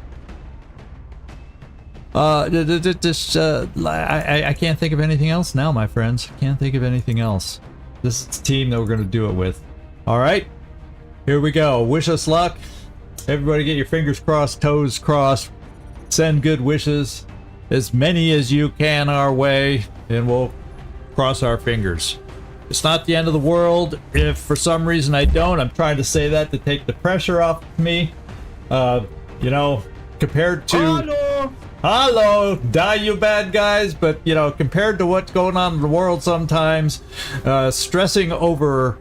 can't think of anything else now, my friends. Can't think of anything else. This is the team that we're gonna do it with. All right. Here we go. Wish us luck. Everybody get your fingers crossed, toes crossed. Send good wishes. As many as you can our way, and we'll cross our fingers. It's not the end of the world. If for some reason I don't, I'm trying to say that to take the pressure off of me. You know, compared to... Hello! Die, you bad guys! But, you know, compared to what's going on in the world sometimes, stressing over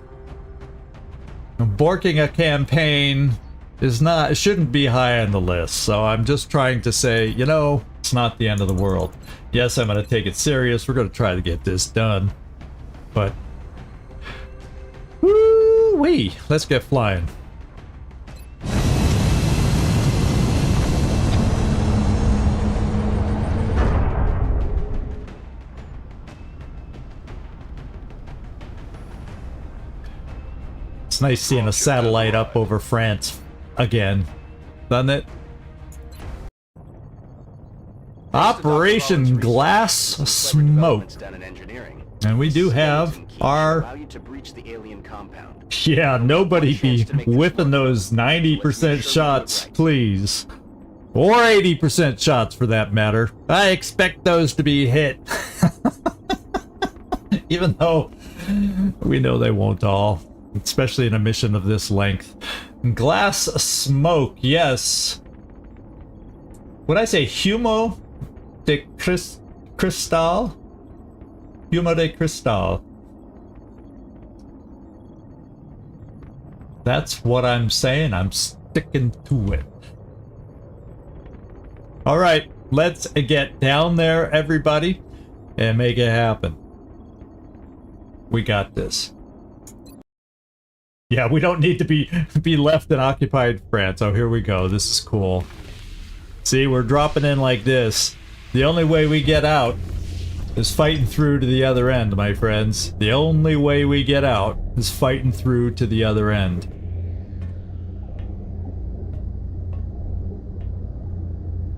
borking a campaign is not, it shouldn't be high on the list. So I'm just trying to say, you know, it's not the end of the world. Yes, I'm going to take it serious. We're going to try to get this done. But, woo-wee, let's get flying. It's nice seeing a satellite up over France again, doesn't it? Operation Glass Smoke. And we do have our... Yeah, nobody be whipping those 90% shots, please. Or 80% shots for that matter. I expect those to be hit. Even though we know they won't all. Especially in a mission of this length. Glass Smoke, yes. Would I say Humo de Cristal? Humo de Cristal. That's what I'm saying. I'm sticking to it. Alright, let's get down there, everybody, and make it happen. We got this. Yeah, we don't need to be left in occupied France. Oh, here we go. This is cool. See, we're dropping in like this. The only way we get out is fighting through to the other end, my friends. The only way we get out is fighting through to the other end.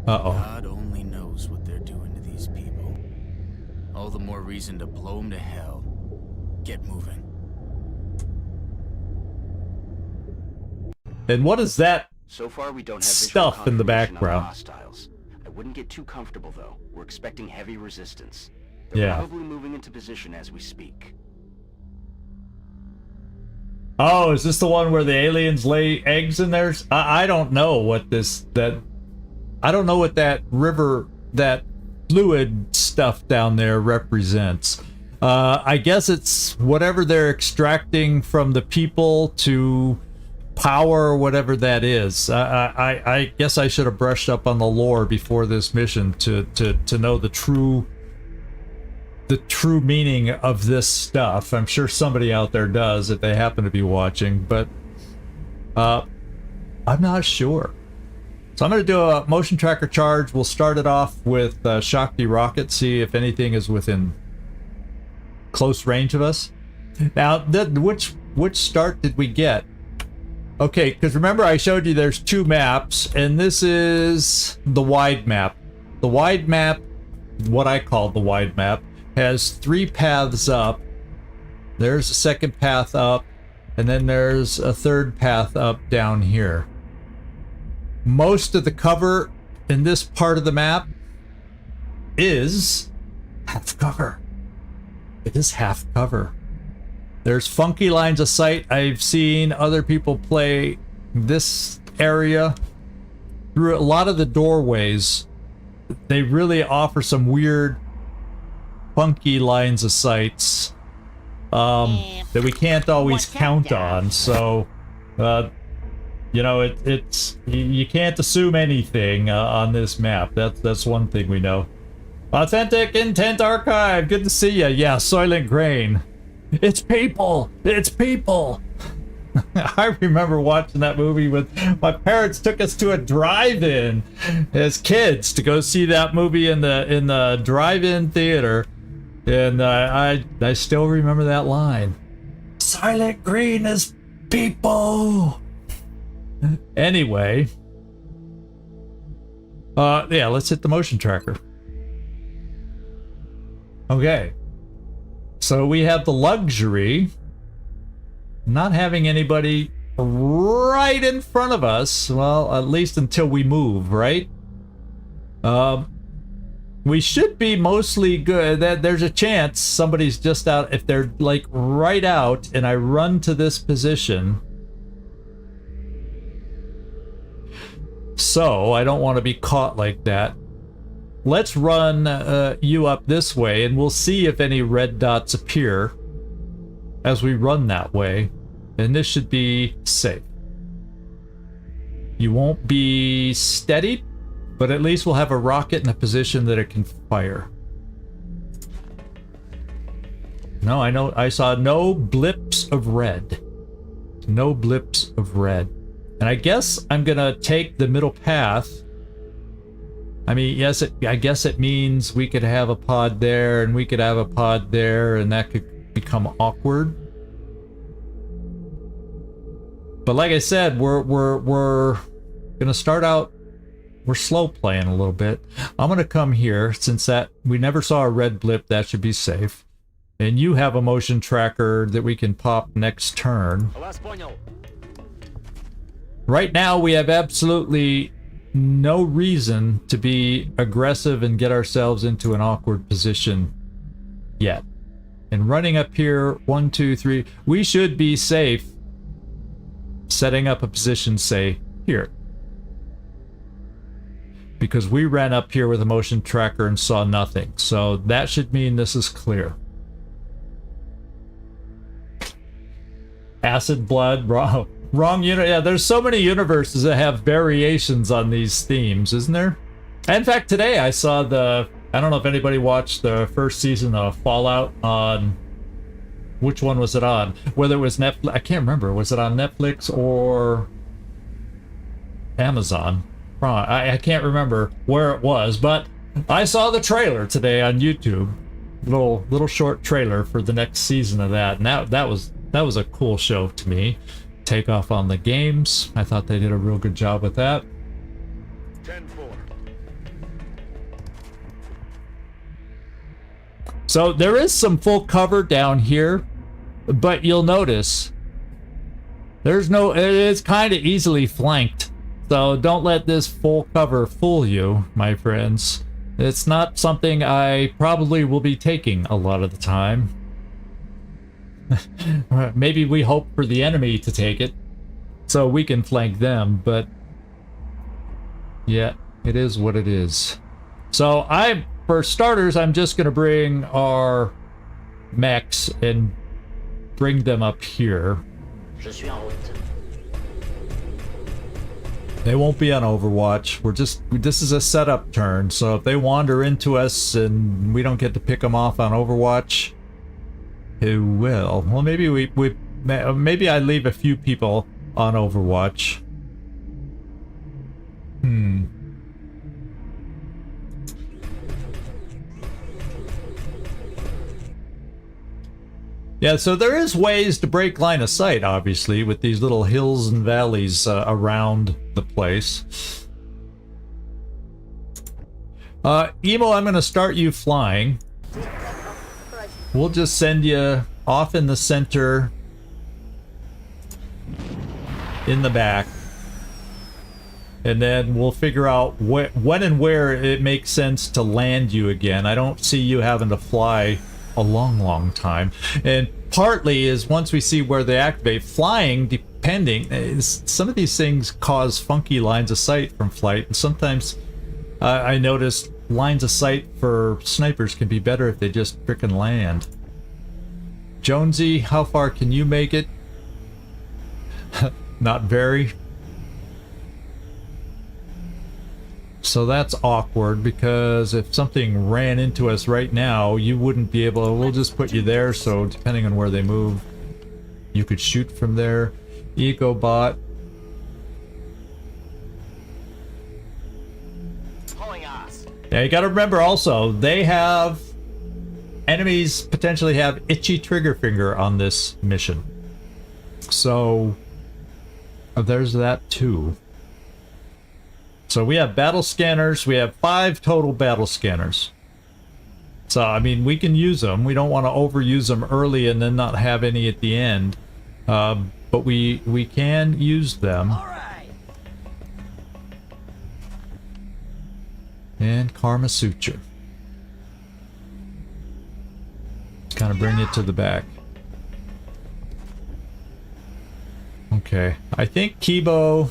Uh-oh. God only knows what they're doing to these people. All the more reason to blow them to hell. Get moving. And what is that So far, we don't have stuff in the background? Hostiles. I wouldn't get too comfortable, though. We're expecting heavy resistance. They're Yeah. probably moving into position as we speak. Oh, is this the one where the aliens lay eggs in there? I don't know what I don't know what that river, that fluid stuff down there represents. I guess it's whatever they're extracting from the people to power, whatever that is. I guess I should have brushed up on the lore before this mission to know the true meaning of this stuff. I'm sure somebody out there does if they happen to be watching, but I'm not sure. So I'm going to do a motion tracker charge. We'll start it off with Shakti rocket, see if anything is within close range of us. Now, which start did we get? Okay, because remember I showed you there's two maps, and this is the wide map. The wide map, what I call the wide map, has 3 paths up. There's a second path up, and then there's a third path up down here. Most of the cover in this part of the map is half cover. It is half cover. There's funky lines of sight. I've seen other people play this area through a lot of the doorways. They really offer some weird, funky lines of sights that we can't always count on. So, you know, it's you can't assume anything on this map. That's one thing we know. Authentic Intent Archive, good to see ya. Yeah, Soylent Grain. It's people. It's people. I remember watching that movie with my parents. Took us to a drive-in as kids to go see that movie in the drive-in theater, and I still remember that line. Silent Green is people. Anyway, yeah, let's hit the motion tracker. Okay, so we have the luxury not having anybody right in front of us, well, at least until we move, right? We should be mostly good. There's a chance somebody's just out. If they're like right out and I run to this position, so I don't want to be caught like that. Let's run you up this way, and we'll see if any red dots appear as we run that way. And this should be safe. You won't be steadied, but at least we'll have a rocket in a position that it can fire. No, I saw no blips of red. No blips of red. And I guess I'm gonna take the middle path. I mean, yes, I guess it means we could have a pod there and we could have a pod there, and that could become awkward. But like I said, we're gonna start out. We're slow playing a little bit. I'm gonna come here since that we never saw a red blip. That should be safe. And you have a motion tracker that we can pop next turn. Right now, we have absolutely no reason to be aggressive and get ourselves into an awkward position yet. And running up here, 1, 2, 3, we should be safe. Setting up a position, say, here. Because we ran up here with a motion tracker and saw nothing. So that should mean this is clear. Acid blood, wrong unit. Yeah, there's so many universes that have variations on these themes, isn't there? In fact, today I saw I don't know if anybody watched the first season of Fallout on, which one was it on? Whether it was Netflix, I can't remember. Was it on Netflix or Amazon? I can't remember where it was, but I saw the trailer today on YouTube. Little short trailer for the next season of that, and that was a cool show to me. Take off on the games. I thought they did a real good job with that. 10-4. So there is some full cover down here, but you'll notice it's kind of easily flanked. So don't let this full cover fool you, my friends. It's not something I probably will be taking a lot of the time. Maybe we hope for the enemy to take it so we can flank them, but yeah, it is what it is. So for starters, I'm just gonna bring our mechs and bring them up here. They won't be on Overwatch. This is a setup turn, so if they wander into us and we don't get to pick them off on Overwatch, who will? Well, maybe maybe I leave a few people on Overwatch. Yeah, so there is ways to break line of sight, obviously, with these little hills and valleys around the place. Emo, I'm going to start you flying. We'll just send you off in the center, in the back, and then we'll figure out when and where it makes sense to land you again. I don't see you having to fly a long, long time. And partly is once we see where they activate, flying, depending, some of these things cause funky lines of sight from flight. And sometimes I noticed lines of sight for snipers can be better if they just frickin' land. Jonesy, how far can you make it? Not very. So that's awkward, because if something ran into us right now, you wouldn't be able to, we'll just put you there, so depending on where they move, you could shoot from there. EcoBot. Yeah, you gotta remember also, they have, enemies potentially have itchy trigger finger on this mission. So, there's that too. So we have battle scanners. We have 5 total battle scanners. So, I mean, we can use them. We don't want to overuse them early and then not have any at the end. But we can use them. All right. And Karma Suture. Kind of bring it to the back. Okay. I think Kibo...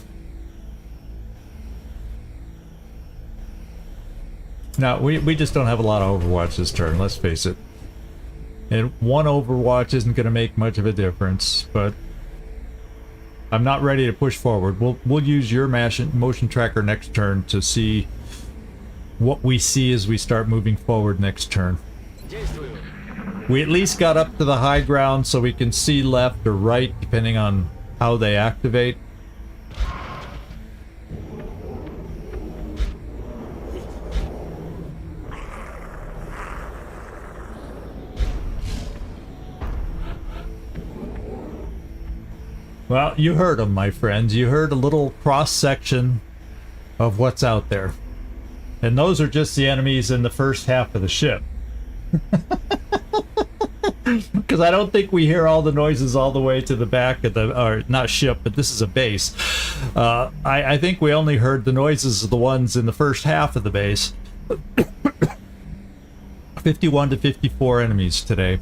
No, we just don't have a lot of Overwatch this turn, let's face it. And one Overwatch isn't going to make much of a difference, but I'm not ready to push forward. We'll use your motion tracker next turn to see what we see as we start moving forward next turn. We at least got up to the high ground so we can see left or right depending on how they activate. Well, you heard them, my friends. You heard a little cross-section of what's out there. And those are just the enemies in the first half of the ship. Because I don't think we hear all the noises all the way to the back of the... Or, not ship, but this is a base. I think we only heard the noises of the ones in the first half of the base. 51 to 54 enemies today.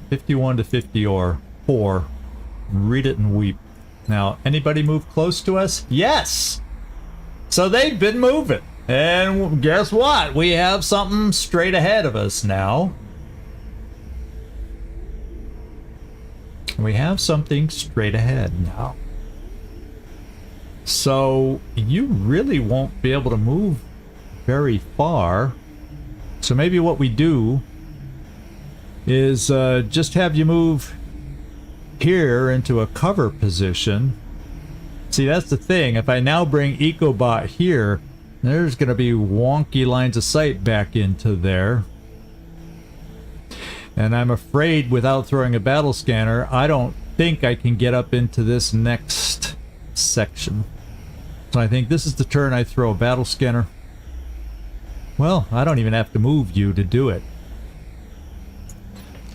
51 to 54. Read it and weep. Now, anybody move close to us? Yes! So they've been moving. And guess what? We have something straight ahead of us now. We have something straight ahead now. So you really won't be able to move very far. So maybe what we do is just have you move here into a cover position. See, that's the thing. If I now bring EcoBot here, there's going to be wonky lines of sight back into there. And I'm afraid without throwing a battle scanner, I don't think I can get up into this next section. So I think this is the turn I throw a battle scanner. Well, I don't even have to move you to do it.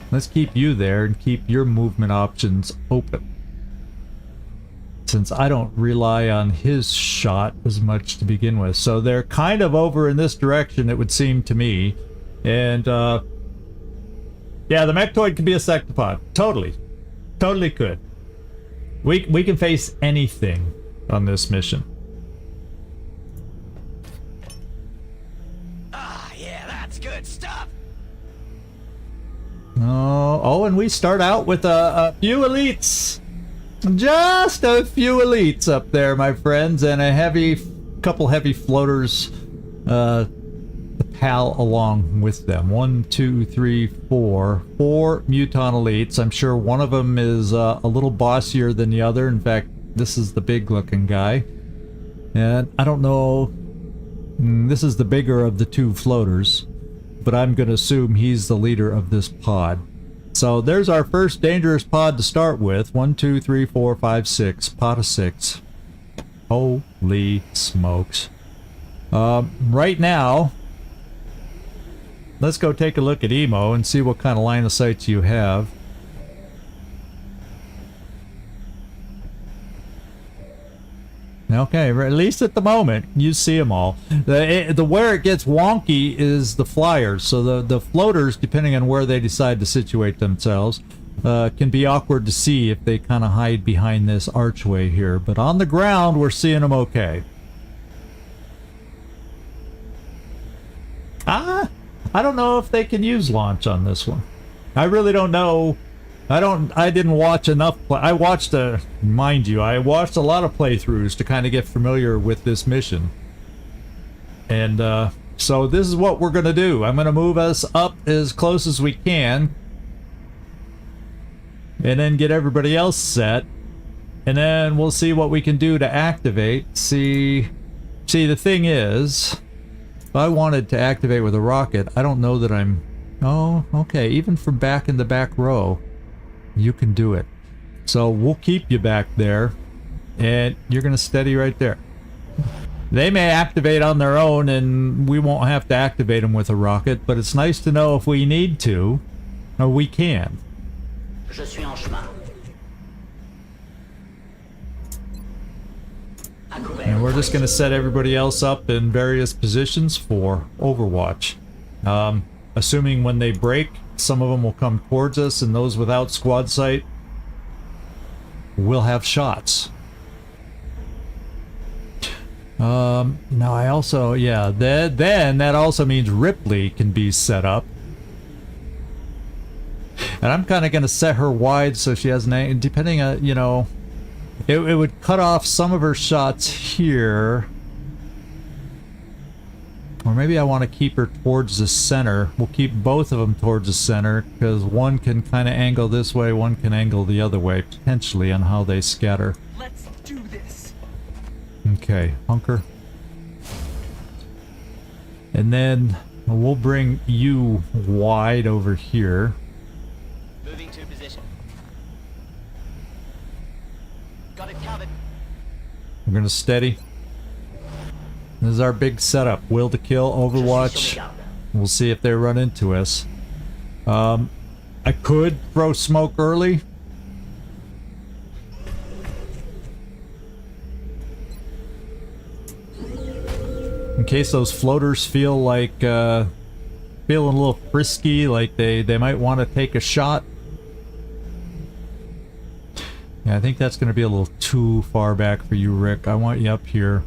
Let's keep you there and keep your movement options open. Since I don't rely on his shot as much to begin with. So they're kind of over in this direction, it would seem to me. And, yeah, the Mechtoid could be a sectopod. Totally. Totally could. We can face anything on this mission. Ah, yeah, that's good stuff. Oh, and we start out with a few elites. Just a few elites up there, my friends, and a couple heavy floaters to pal along with them. 1, 2, 3, 4. 4 Muton elites. I'm sure one of them is a little bossier than the other. In fact, this is the big-looking guy. And I don't know... This is the bigger of the 2 floaters. But I'm going to assume he's the leader of this pod. So there's our first dangerous pod to start with. 1, 2, 3, 4, 5, 6. Pod of 6. Holy smokes. Right now, let's go take a look at Emo and see what kind of line of sights you have. Okay, at least at the moment, you see them all. The where it gets wonky is the flyers. So the floaters, depending on where they decide to situate themselves, can be awkward to see if they kind of hide behind this archway here. But on the ground, we're seeing them okay. I don't know if they can use launch on this one. I really don't know. I didn't watch enough. I watched mind you, I watched a lot of playthroughs to kind of get familiar with this mission. And so this is what we're going to do. I'm going to move us up as close as we can. And then get everybody else set. And then we'll see what we can do to activate. See, the thing is, if I wanted to activate with a rocket, I don't know that I'm... Oh, okay, even from back in the back row, you can do it. So we'll keep you back there, and you're going to steady right there. They may activate on their own, and we won't have to activate them with a rocket, but it's nice to know if we need to, or we can. Je suis en chemin. And we're just going to set everybody else up in various positions for Overwatch. Assuming when they break, some of them will come towards us, and those without squad sight will have shots. Now I also, yeah, then that also means Ripley can be set up. And I'm kind of going to set her wide so she has an, depending on, you know, it would cut off some of her shots here. Or maybe I want to keep her towards the center. We'll keep both of them towards the center, because one can kind of angle this way, one can angle the other way, potentially, on how they scatter. Let's do this. Okay, hunker. And then we'll bring you wide over here. Moving to position. Got it covered. We're going to steady. This is our big setup. Will to kill, Overwatch. We'll see if they run into us. I could throw smoke early. In case those floaters feel like, feeling a little frisky, like they might want to take a shot. Yeah, I think that's going to be a little too far back for you, Rick. I want you up here.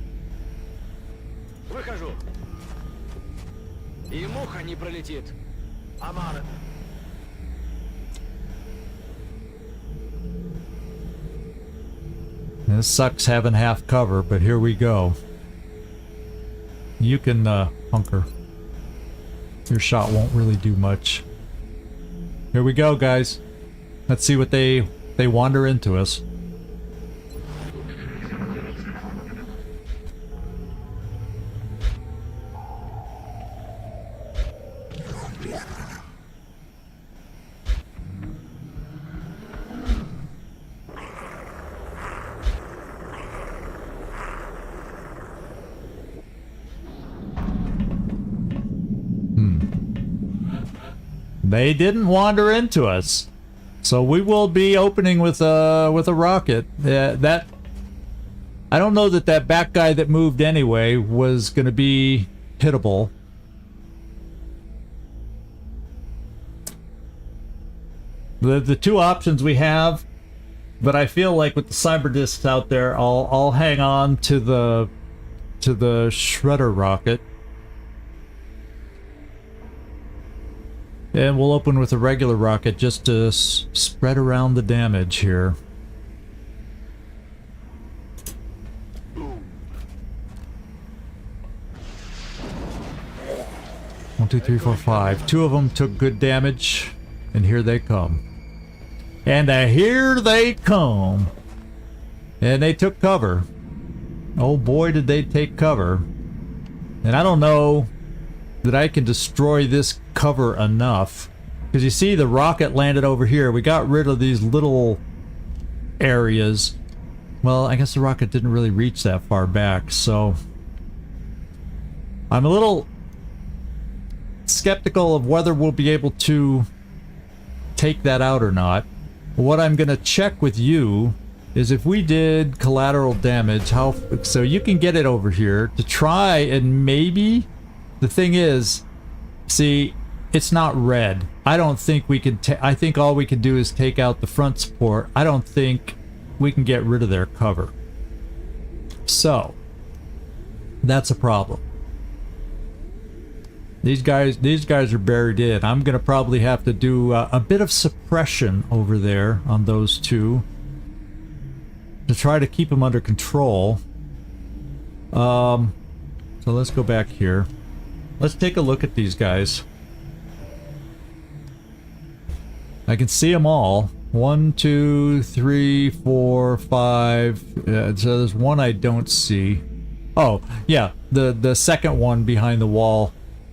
Выхожу. И муха не пролетит. I'm on it. This sucks having half cover, but here we go. You can hunker. Your shot won't really do much. Here we go, guys. Let's see what they wander into us. They didn't wander into us, so we will be opening with a rocket. That I don't know that back guy that moved anyway was going to be hittable. The two options we have, but I feel like with the cyber discs out there, I'll hang on to the shredder rocket. And we'll open with a regular rocket just to spread around the damage here. One, two, three, four, five. Two of them took good damage, and here they come. And here they come. And they took cover. Oh boy, did they take cover. And I don't know that I can destroy this cover enough, because you see the rocket landed over here. We got rid of these little areas. Well, I guess the rocket didn't really reach that far back, so I'm a little skeptical of whether we'll be able to take that out or not. What I'm gonna check with you is if we did collateral damage, how, so you can get it over here to try, and maybe the thing is, see, it's not red. I don't think we could I think all we could do is take out the front support. I don't think we can get rid of their cover. So that's a problem. These guys are buried in. I'm gonna probably have to do a bit of suppression over there on those two to try to keep them under control. So let's go back here. Let's take a look at these guys. I can see them all. 1, 2, 3, 4, 5. So there's one I don't see. Oh, yeah, the second one behind the wall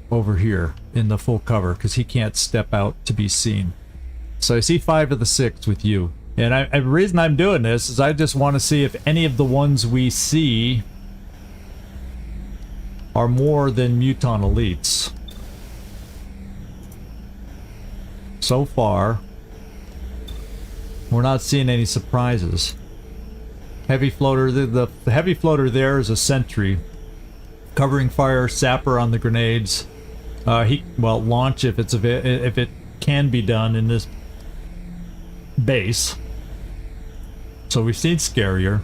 over here in the full cover, because he can't step out to be seen. So I see 5 of the 6 with you. And the reason I'm doing this is I just want to see if any of the ones we see are more than Muton elites. So far, we're not seeing any surprises. Heavy floater, the heavy floater there is a sentry. Covering fire, sapper on the grenades. Well, launch if it can be done in this base. So we've seen scarier.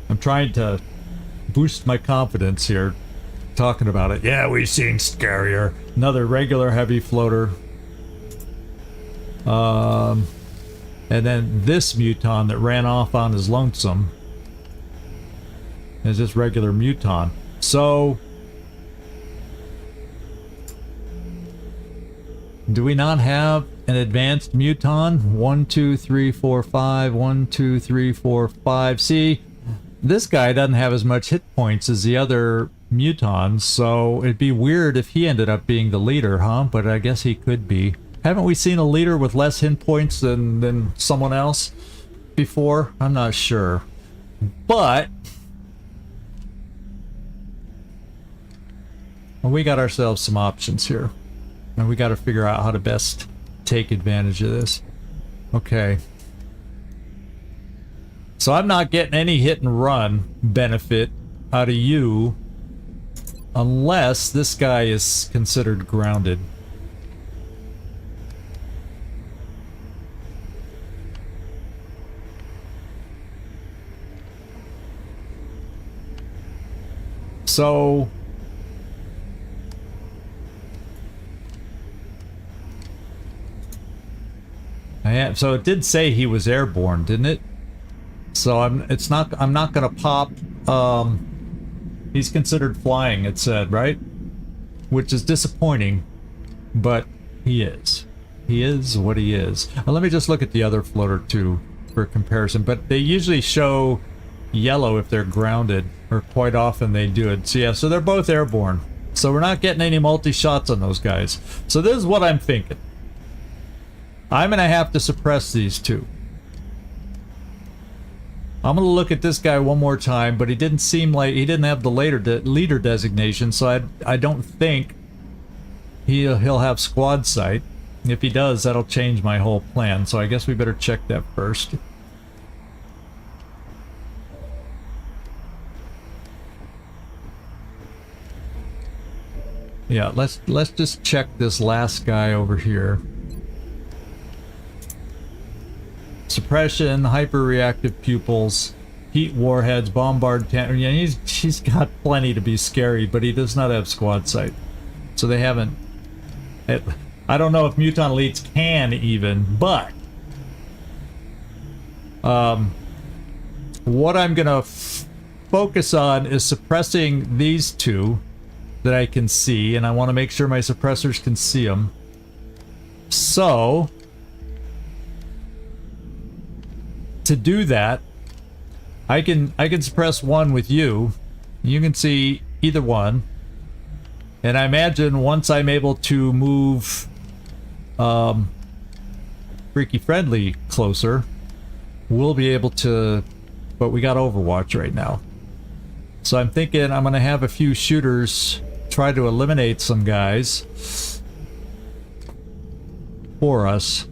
I'm trying to boost my confidence here, talking about it. Yeah, we've seen scarier. Another regular heavy floater. And then this Muton that ran off on his lonesome is just regular Muton. So do we not have an advanced Muton? 1, 2, 3, 4, 5. 1, 2, 3, 4, 5. See, this guy doesn't have as much hit points as the other Mutons, so it'd be weird if he ended up being the leader, huh? But I guess he could be. Haven't we seen a leader with less hit points than someone else before? I'm not sure. But well, we got ourselves some options here. And we got to figure out how to best take advantage of this. Okay. So I'm not getting any hit and run benefit out of you unless this guy is considered grounded. So so it did say he was airborne, didn't it? So I'm not gonna pop. He's considered flying, it said, right? Which is disappointing, but he is. He is what he is. Now, let me just look at the other floater too for comparison. But they usually show yellow if they're grounded, or quite often they do it. So yeah, so they're both airborne. So we're not getting any multi-shots on those guys. So this is what I'm thinking. I'm gonna have to suppress these two. I'm gonna look at this guy one more time, but he didn't seem like he didn't have the leader designation, so I don't think he'll have squad sight. If he does, that'll change my whole plan. So I guess we better check that first. Yeah, let's just check this last guy over here. Suppression, hyper-reactive pupils, heat warheads, bombard tank. Yeah, he's got plenty to be scary, but he does not have squad sight. So they haven't. I don't know if Muton elites can even, but what I'm gonna focus on is suppressing these two that I can see, and I want to make sure my suppressors can see them. So to do that, I can suppress one with you. You can see either one, and I imagine once I'm able to move Freaky Friendly closer, we'll be able to. But we got Overwatch right now, so I'm thinking I'm gonna have a few shooters try to eliminate some guys for us.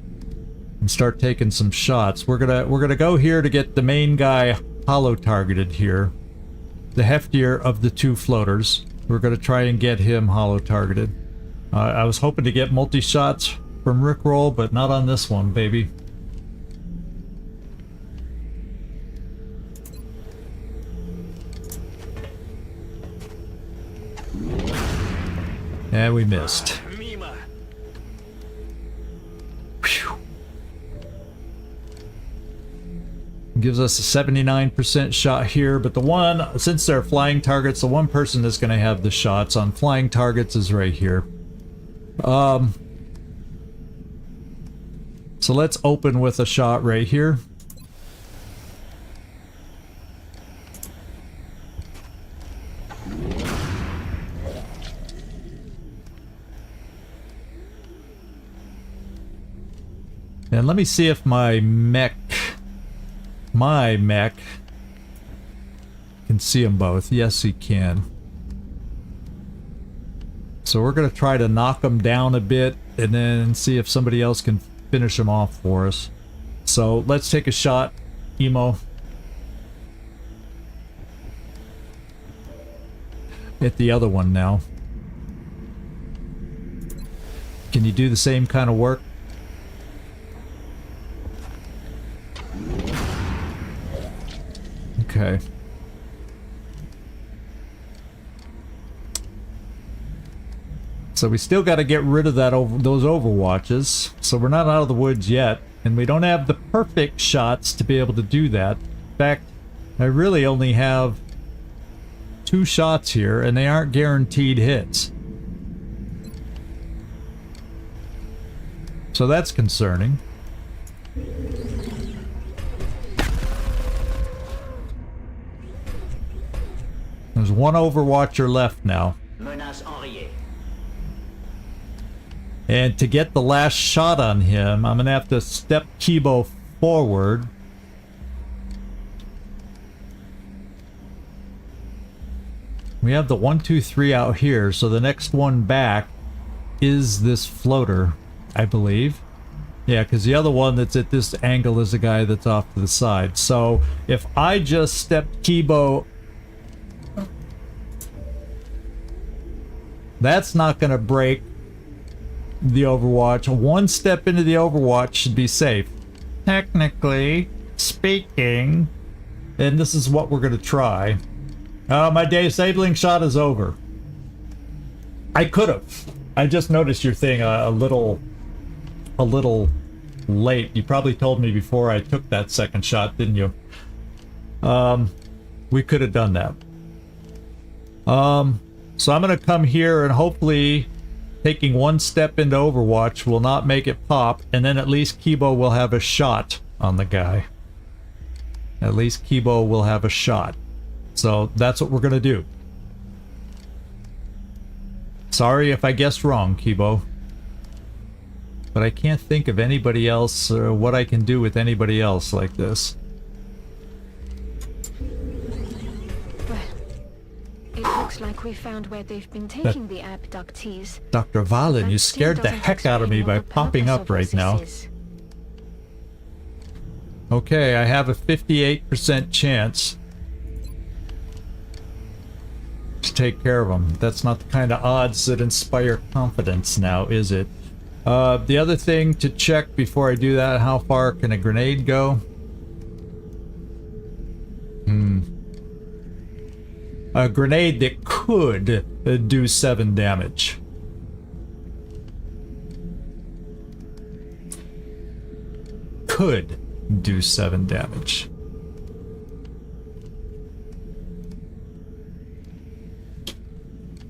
and start taking some shots. We're gonna go here to get the main guy hollow targeted here. The heftier of the two floaters. We're gonna try and get him hollow targeted. I was hoping to get multi-shots from Rickroll, but not on this one, baby. And we missed. Mima. Whew. Gives us a 79% shot here, but the one, since they're flying targets, the one person that's going to have the shots on flying targets is right here. So let's open with a shot right here. And let me see if my mech can see them both. Yes, he can. So we're going to try to knock them down a bit and then see if somebody else can finish them off for us. So let's take a shot, Emo. Hit the other one now. Can you do the same kind of work? Okay. So we still got to get rid of those Overwatches. So we're not out of the woods yet, and we don't have the perfect shots to be able to do that. In fact, I really only have 2 shots here, and they aren't guaranteed hits. So that's concerning. There's one Overwatcher left now. Menace enrayée. And to get the last shot on him, I'm going to have to step Kibo forward. We have the 1, 2, 3 out here, so the next one back is this floater, I believe. Yeah, because the other one that's at this angle is the guy that's off to the side. So if I just step Kibo... That's not going to break the Overwatch. One step into the Overwatch should be safe. Technically speaking. And this is what we're going to try. My disabling shot is over. I could have. I just noticed your thing a little late. You probably told me before I took that second shot, didn't you? We could have done that. So I'm going to come here and hopefully taking one step into Overwatch will not make it pop, and then at least Kibo will have a shot on the guy. At least Kibo will have a shot. So that's what we're going to do. Sorry if I guessed wrong, Kibo. But I can't think of anybody else or what I can do with anybody else like this. It looks like we found where they've been taking the abductees. Dr. Valen, That you still scared the doesn't heck out of me explain by what the popping purpose up of right this now. is. Okay, I have a 58% chance to take care of them. That's not the kind of odds that inspire confidence now, is it? The other thing to check before I do that, how far can a grenade go? A grenade that could do 7 damage. Could do 7 damage.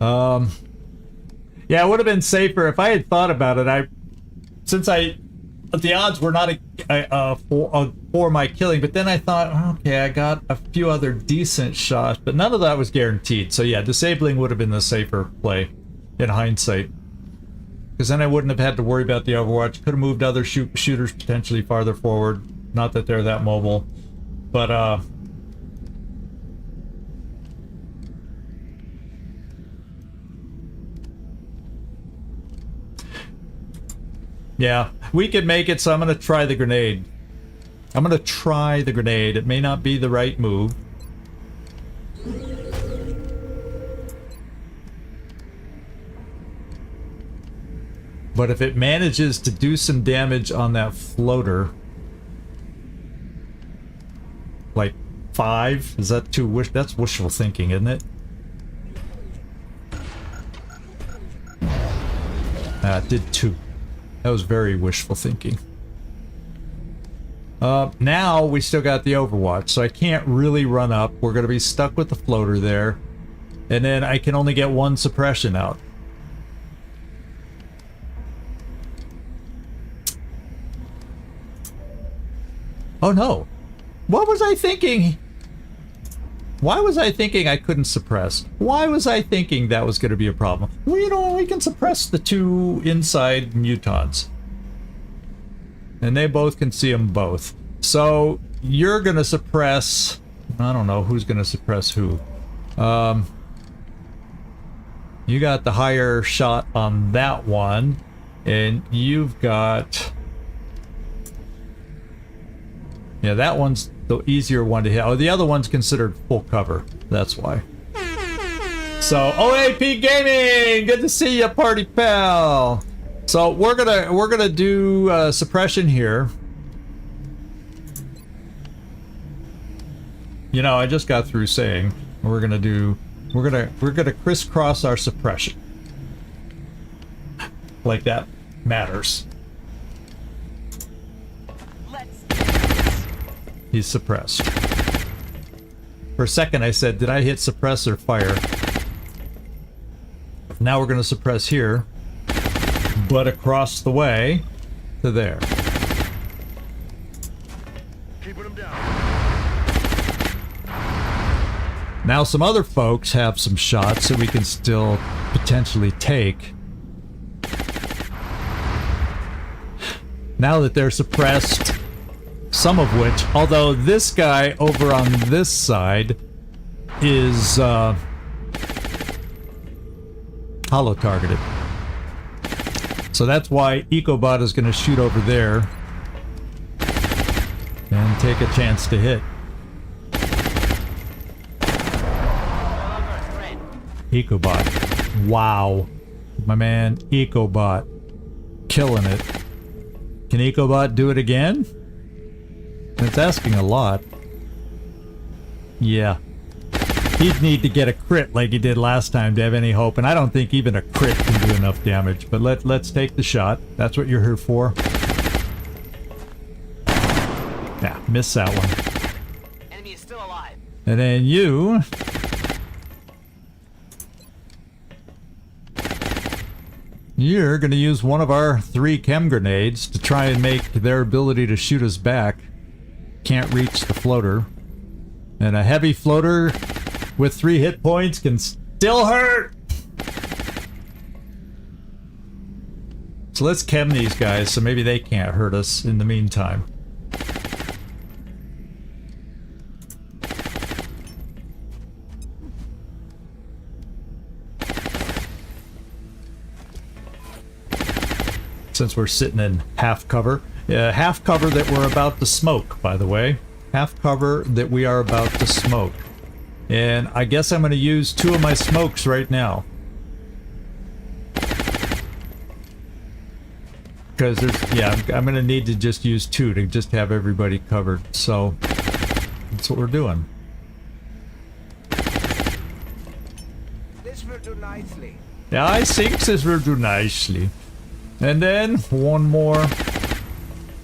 Yeah, it would have been safer if I had thought about it. The odds were not for my killing, but then I thought, okay, I got a few other decent shots, but none of that was guaranteed. So yeah, disabling would have been the safer play in hindsight. Because then I wouldn't have had to worry about the Overwatch. Could have moved other shooters potentially farther forward. Not that they're that mobile. But, yeah, we could make it, so I'm gonna try the grenade. I'm gonna try the grenade. It may not be the right move. But if it manages to do some damage on that floater, like 5, is that too that's wishful thinking, isn't it? It did 2. That was very wishful thinking. Now we still got the Overwatch, so I can't really run up. We're gonna be stuck with the floater there. And then I can only get 1 suppression out. Oh no! What was I thinking? Why was I thinking I couldn't suppress? Why was I thinking that was going to be a problem? Well, you know, we can suppress the 2 inside mutons. And they both can see them both. So, you're going to suppress... I don't know who's going to suppress who. You got the higher shot on that one. And you've got... Yeah, that one's the easier one to hit. Oh, the other one's considered full cover. That's why. So, OAP Gaming! Good to see you, party pal! So, we're gonna do suppression here. You know, I just got through saying we're gonna crisscross our suppression. Like that matters. He's suppressed. For a second I said, did I hit suppress or fire? Now we're going to suppress here, but across the way to there. Keeping them down. Now some other folks have some shots that we can still potentially take. Now that they're suppressed, some of which, although this guy over on this side is hollow targeted. So that's why EcoBot is going to shoot over there and take a chance to hit. EcoBot. Wow. My man, EcoBot. Killing it. Can EcoBot do it again? It's asking a lot. Yeah. He'd need to get a crit like he did last time to have any hope, and I don't think even a crit can do enough damage. But let's take the shot. That's what you're here for. Yeah, miss that one. Enemy is still alive. And then you... You're gonna use one of our 3 chem grenades to try and make their ability to shoot us back. Can't reach the floater. And a heavy floater with 3 hit points can still hurt! So let's chem these guys so maybe they can't hurt us in the meantime. Since we're sitting in half cover. Half cover that we're about to smoke, by the way. Half cover that we are about to smoke. And I guess I'm going to use 2 of my smokes right now. Because there's, yeah, I'm going to need to just use 2 to just have everybody covered. So, that's what we're doing. This will do nicely. Yeah, I think this will do nicely. And then, one more.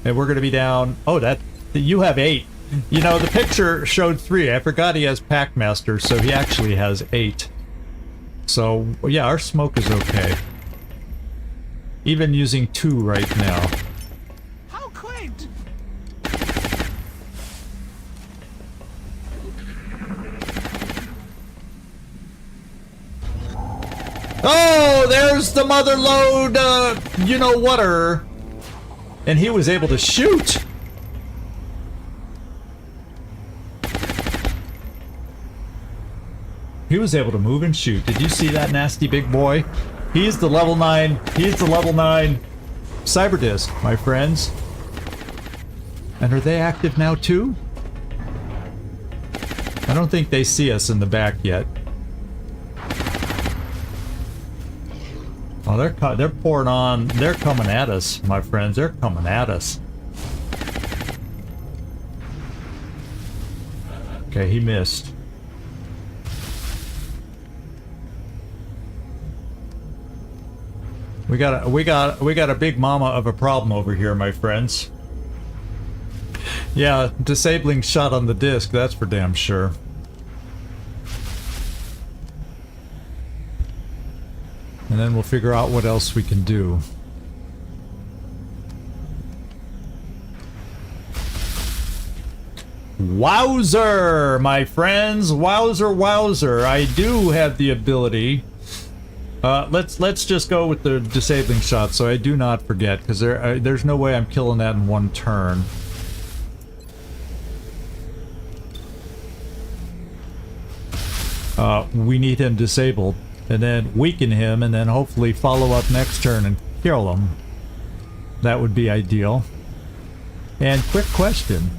And we're going to be down... Oh, you have 8. You know, the picture showed 3. I forgot he has Packmaster, so he actually has 8. So, yeah, our smoke is okay. Even using 2 right now. How quaint! Oh, there's the mother load, you-know-whatter. And he was able to shoot! He was able to move and shoot. Did you see that nasty big boy? He's the level 9. He's the level 9. cyber disk, my friends. And are they active now too? I don't think they see us in the back yet. Oh, they're pouring on. They're coming at us, my friends. They're coming at us. Okay, he missed. We got a big mama of a problem over here, my friends. Yeah, disabling shot on the disc, that's for damn sure. And then we'll figure out what else we can do. Wowzer, my friends. Wowzer, wowzer. I do have the ability. Let's just go with the disabling shot so I do not forget, because there's no way I'm killing that in one turn. We need him disabled, and then weaken him, and then hopefully follow up next turn and kill him. That would be ideal. And quick question.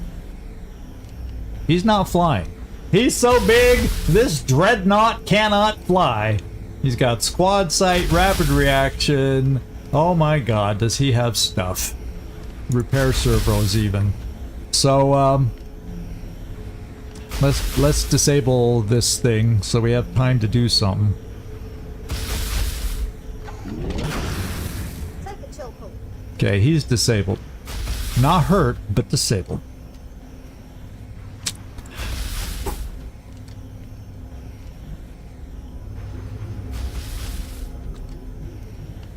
He's not flying. He's so big, this dreadnought cannot fly. He's got squad sight, rapid reaction. Oh my god, does he have stuff. Repair servos even. So, let's disable this thing so we have time to do something. Okay, he's disabled. Not hurt, but disabled.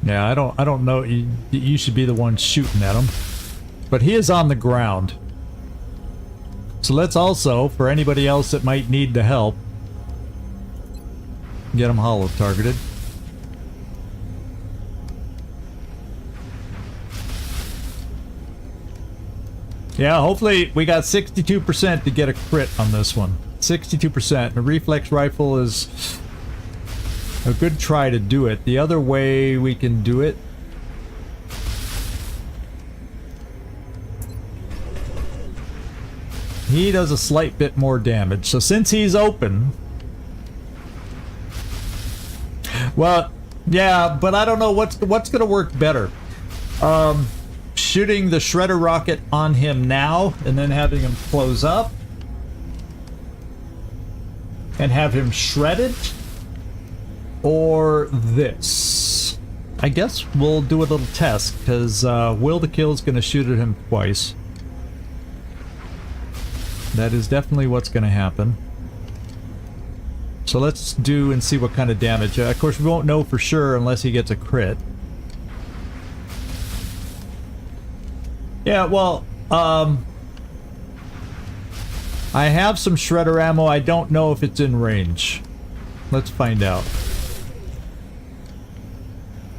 Yeah, I don't know. You should be the one shooting at him. But he is on the ground. So let's also, for anybody else that might need the help, get him hollow targeted. Yeah, hopefully we got 62% to get a crit on this one. 62%. A reflex rifle is a good try to do it. The other way we can do it, he does a slight bit more damage. So since he's open, well, yeah, but I don't know what's gonna work better. Shooting the shredder rocket on him now and then having him close up and have him shredded, or this. I guess we'll do a little test, because Will to Kill is going to shoot at him twice. That is definitely what's going to happen. So let's do and see what kind of damage. Of course, we won't know for sure unless he gets a crit. Yeah, well, I have some shredder ammo. I don't know if it's in range. Let's find out.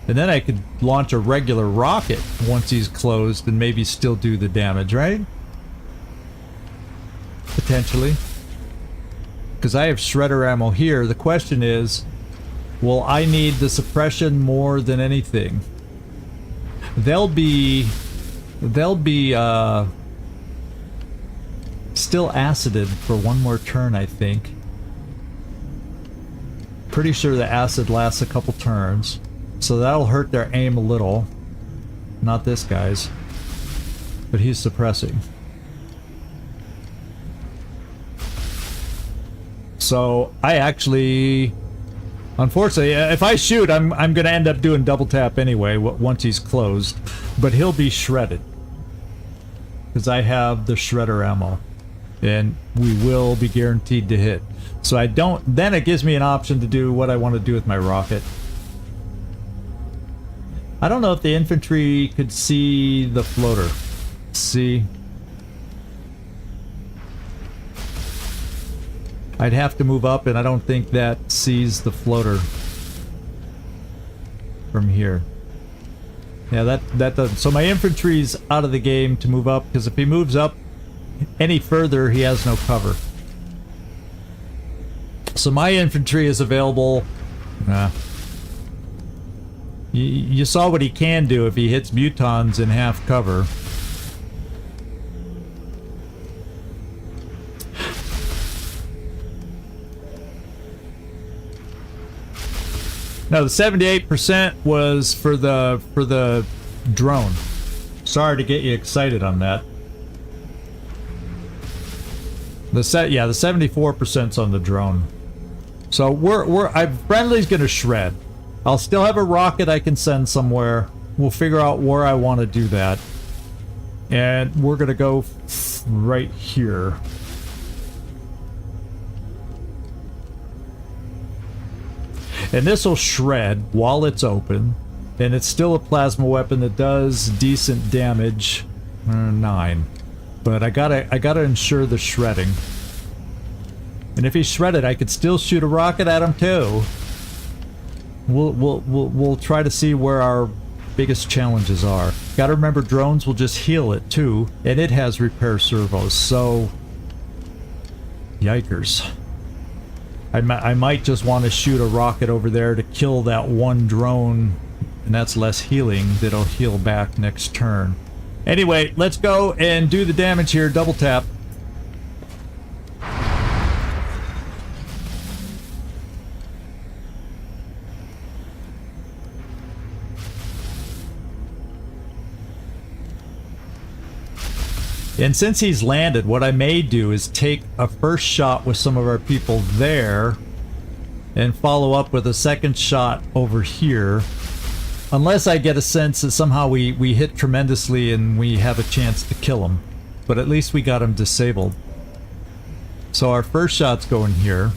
And then I could launch a regular rocket once he's closed and maybe still do the damage, right? Potentially. Because I have shredder ammo here. The question is, will I need the suppression more than anything? They'll be still acided for one more turn, I think. Pretty sure the acid lasts a couple turns, so that'll hurt their aim a little. Not this guy's, but he's suppressing. So I actually, unfortunately, if I shoot, I'm gonna end up doing double tap anyway once he's closed, but he'll be shredded because I have the shredder ammo, and we will be guaranteed to hit. So I don't. Then it gives me an option to do what I want to do with my rocket. I don't know if the infantry could see the floater. See. I'd have to move up, and I don't think that sees the floater from here. Yeah, that doesn't. So my infantry's out of the game to move up, because if he moves up any further, he has no cover. So my infantry is available. You saw what he can do if he hits mutons in half cover. No, the 78% was for the drone. Sorry to get you excited on that. The 74%'s on the drone. So friendly's gonna shred. I'll still have a rocket I can send somewhere. We'll figure out where I want to do that. And we're gonna go right here. And this will shred while it's open. And it's still a plasma weapon that does decent damage. 9. But I gotta ensure the shredding. And if he's shredded, I could still shoot a rocket at him too. We'll try to see where our biggest challenges are. Gotta remember, drones will just heal it too, and it has repair servos, so yikers. I might just want to shoot a rocket over there to kill that one drone, and that's less healing that'll heal back next turn. Anyway, let's go and do the damage here. Double tap. And since he's landed, what I may do is take a first shot with some of our people there and follow up with a second shot over here. Unless I get a sense that somehow we hit tremendously and we have a chance to kill him. But at least we got him disabled. So our first shot's going here.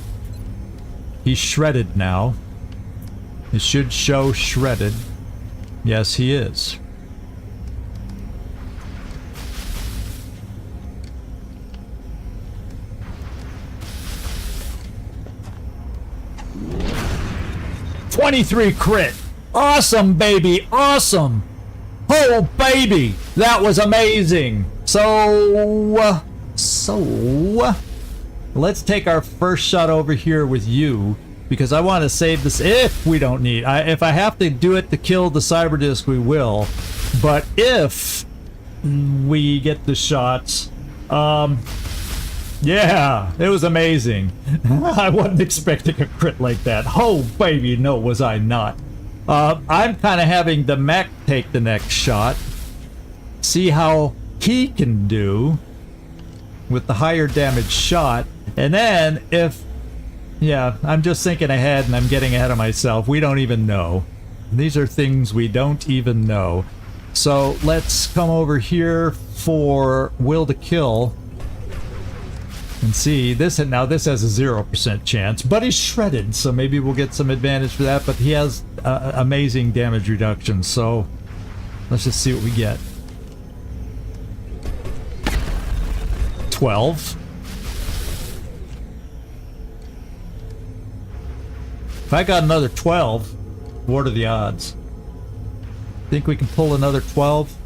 He's shredded now. It should show shredded. Yes, he is. .23 crit. Awesome, baby. Awesome. Oh, baby. That was amazing. So let's take our first shot over here with you, because I want to save this if we don't need. If I have to do it to kill the cyber disk, we will. But if we get the shots, yeah, it was amazing. I wasn't expecting a crit like that. Oh, baby, no, was I not. I'm kind of having the mech take the next shot. See how he can do with the higher damage shot. And then if... Yeah, I'm just thinking ahead and I'm getting ahead of myself. We don't even know. These are things we don't even know. So let's come over here for will to kill. And see, this has a 0% chance, but he's shredded, so maybe we'll get some advantage for that, but he has amazing damage reduction, so let's just see what we get. 12. If I got another 12, what are the odds? Think we can pull another 12?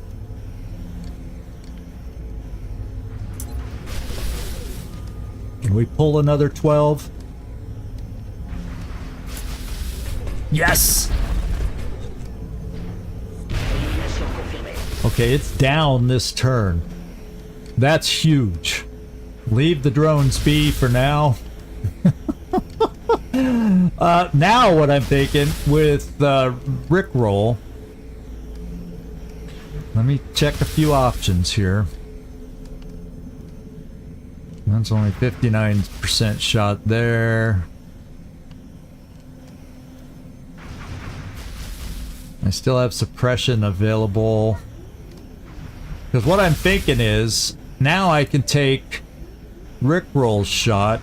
Can we pull another 12? Yes! Okay, it's down this turn. That's huge. Leave the drones be for now. Now what I'm thinking with Rickroll. Let me check a few options here. That's only 59% shot there. I still have suppression available. Because what I'm thinking is, now I can take Rickroll's shot,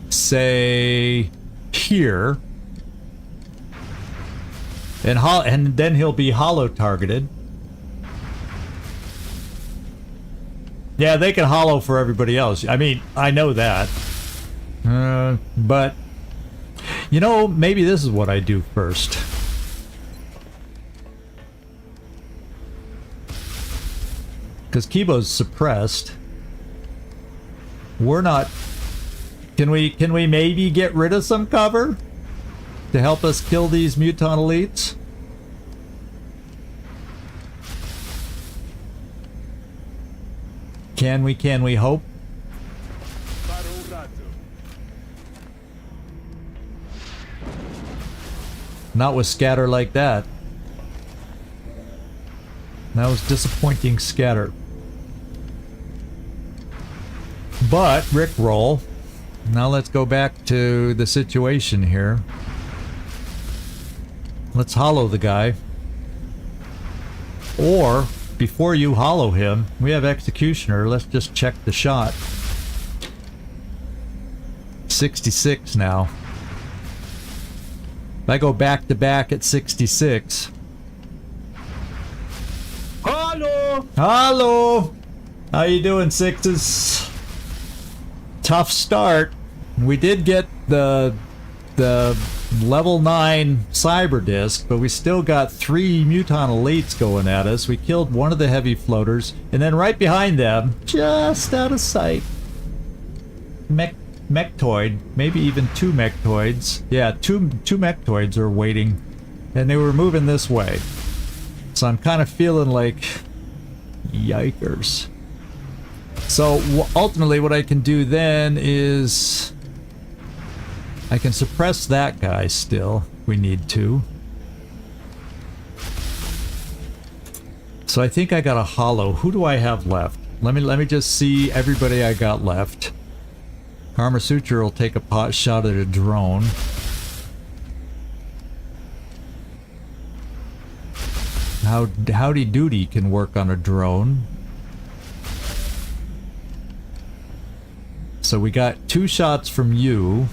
say, here. And then he'll be hollow targeted. Yeah, they can hollow for everybody else. I mean, I know that. But, you know, maybe this is what I do first. Because Kibo's suppressed. We're not... Can we maybe get rid of some cover? To help us kill these Muton elites? Can we hope? Not with scatter like that. That was disappointing scatter. But, Rickroll. Now let's go back to the situation here. Let's hollow the guy. Or, before you hollow him, we have Executioner. Let's just check the shot. 66 now. If I go back to back at 66. Hello! Hello! How you doing, Sixes? Tough start. We did get the level 9 cyber disc, but we still got 3 Muton elites going at us. We killed one of the heavy floaters, and then right behind them, just out of sight, mechtoid, maybe even 2 mechtoids. Yeah, two mechtoids are waiting, and they were moving this way. So I'm kind of feeling like, yikers. So ultimately what I can do then is I can suppress that guy still if we need to. So I think I got a hollow. Who do I have left? Let me just see everybody I got left. Karma Suture will take a pot shot at a drone. Howdy Doody can work on a drone. So we got 2 shots from you,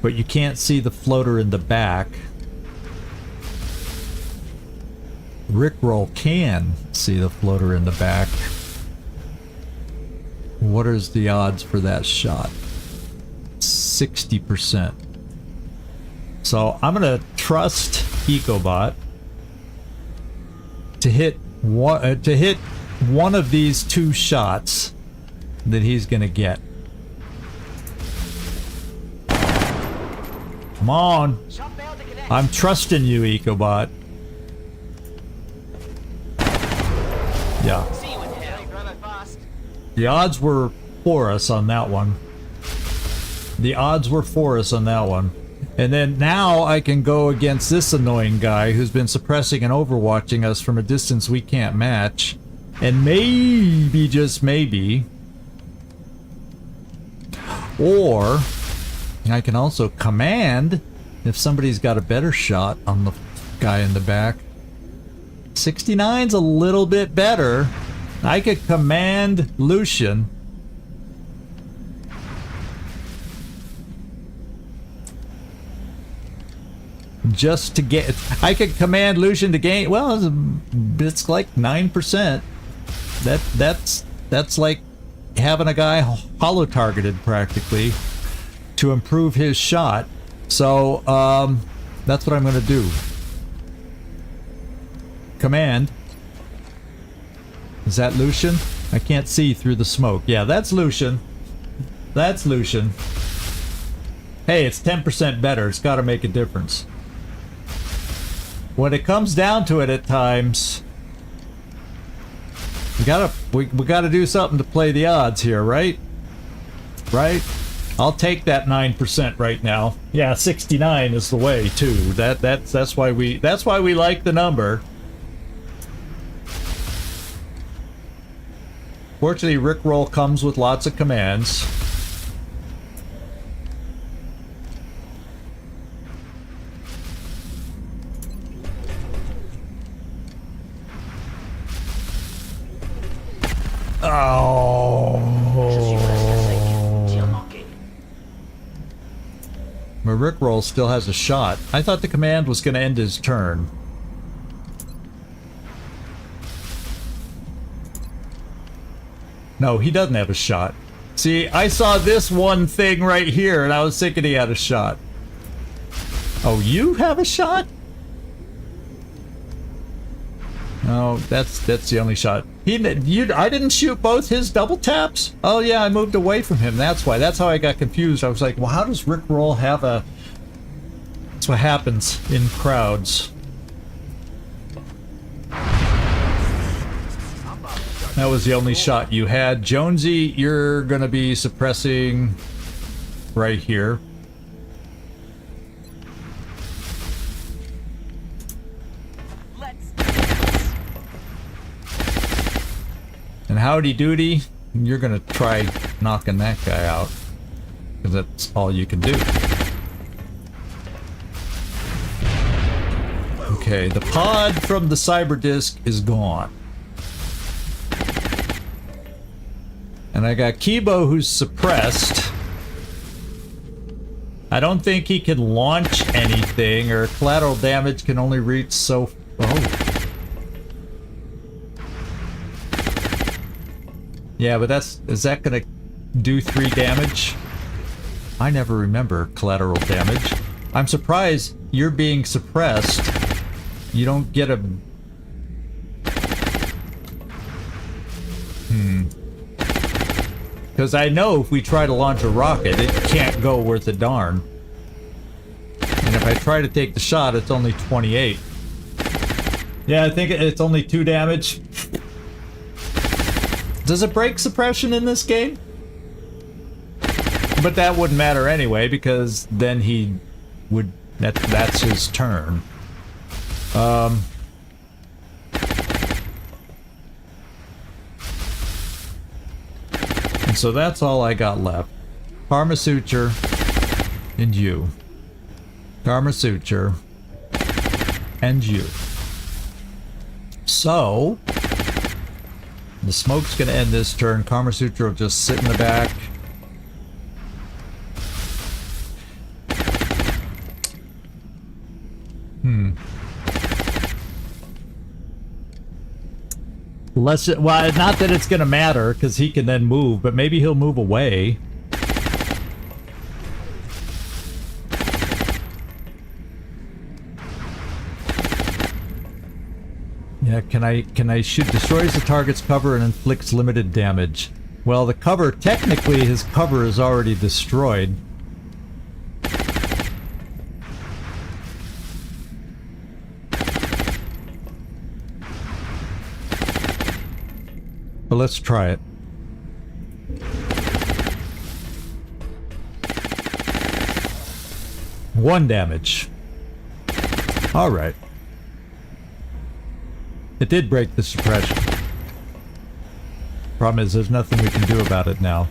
but you can't see the floater in the back. Rickroll can see the floater in the back. What is the odds for that shot? 60%. So I'm gonna trust Ecobot to hit one of these 2 shots that he's gonna get. Come on. I'm trusting you, Ecobot. Yeah. The odds were for us on that one. The odds were for us on that one. And then now I can go against this annoying guy who's been suppressing and overwatching us from a distance we can't match. And maybe, just maybe, or I can also command if somebody's got a better shot on the guy in the back. 69's a little bit better. I could command Lucian. Just to get, I could command Lucian to gain, well, it's like 9%. That's like having a guy hollow targeted practically to improve his shot. So that's what I'm going to do. Command. Is that Lucian? I can't see through the smoke. Yeah, that's Lucian. That's Lucian. Hey, it's 10% better. It's got to make a difference. When it comes down to it at times, we gotta do something to play the odds here, right? Right? I'll take that 9% right now. Yeah, 69 is the way too. That's why we like the number. Fortunately, Rickroll comes with lots of commands. Oh. But Rickroll still has a shot. I thought the command was going to end his turn. No, he doesn't have a shot. See, I saw this one thing right here, and I was thinking he had a shot. Oh, you have a shot? No, that's the only shot. I didn't shoot both his double taps? Oh yeah, I moved away from him. That's why. That's how I got confused. I was like, well, how does Rickroll have a... That's what happens in crowds. That was the only shot you had. Jonesy, you're gonna be suppressing right here. And Howdy Doody, you're gonna try knocking that guy out, because that's all you can do. Okay, the pod from the cyber disk is gone. And I got Kibo who's suppressed. I don't think he can launch anything, or collateral damage can only reach so... Oh. Yeah, but is that gonna do 3 damage? I never remember collateral damage. I'm surprised you're being suppressed. You don't get a... Because I know if we try to launch a rocket, it can't go worth a darn. And if I try to take the shot, it's only 28. Yeah, I think it's only 2 damage. Does it break suppression in this game? But that wouldn't matter anyway, because then he would... That's his turn. And so that's all I got left. Karma Suture and you. Karma Suture and you. So... the smoke's gonna end this turn. Karma Sutra will just sit in the back. Well, not that it's gonna matter, because he can then move, but maybe he'll move away. Yeah, can I shoot? Destroys the target's cover and inflicts limited damage. Well, the cover, technically his cover is already destroyed. But let's try it. One damage. All right. It did break the suppression. Problem is, there's nothing we can do about it now.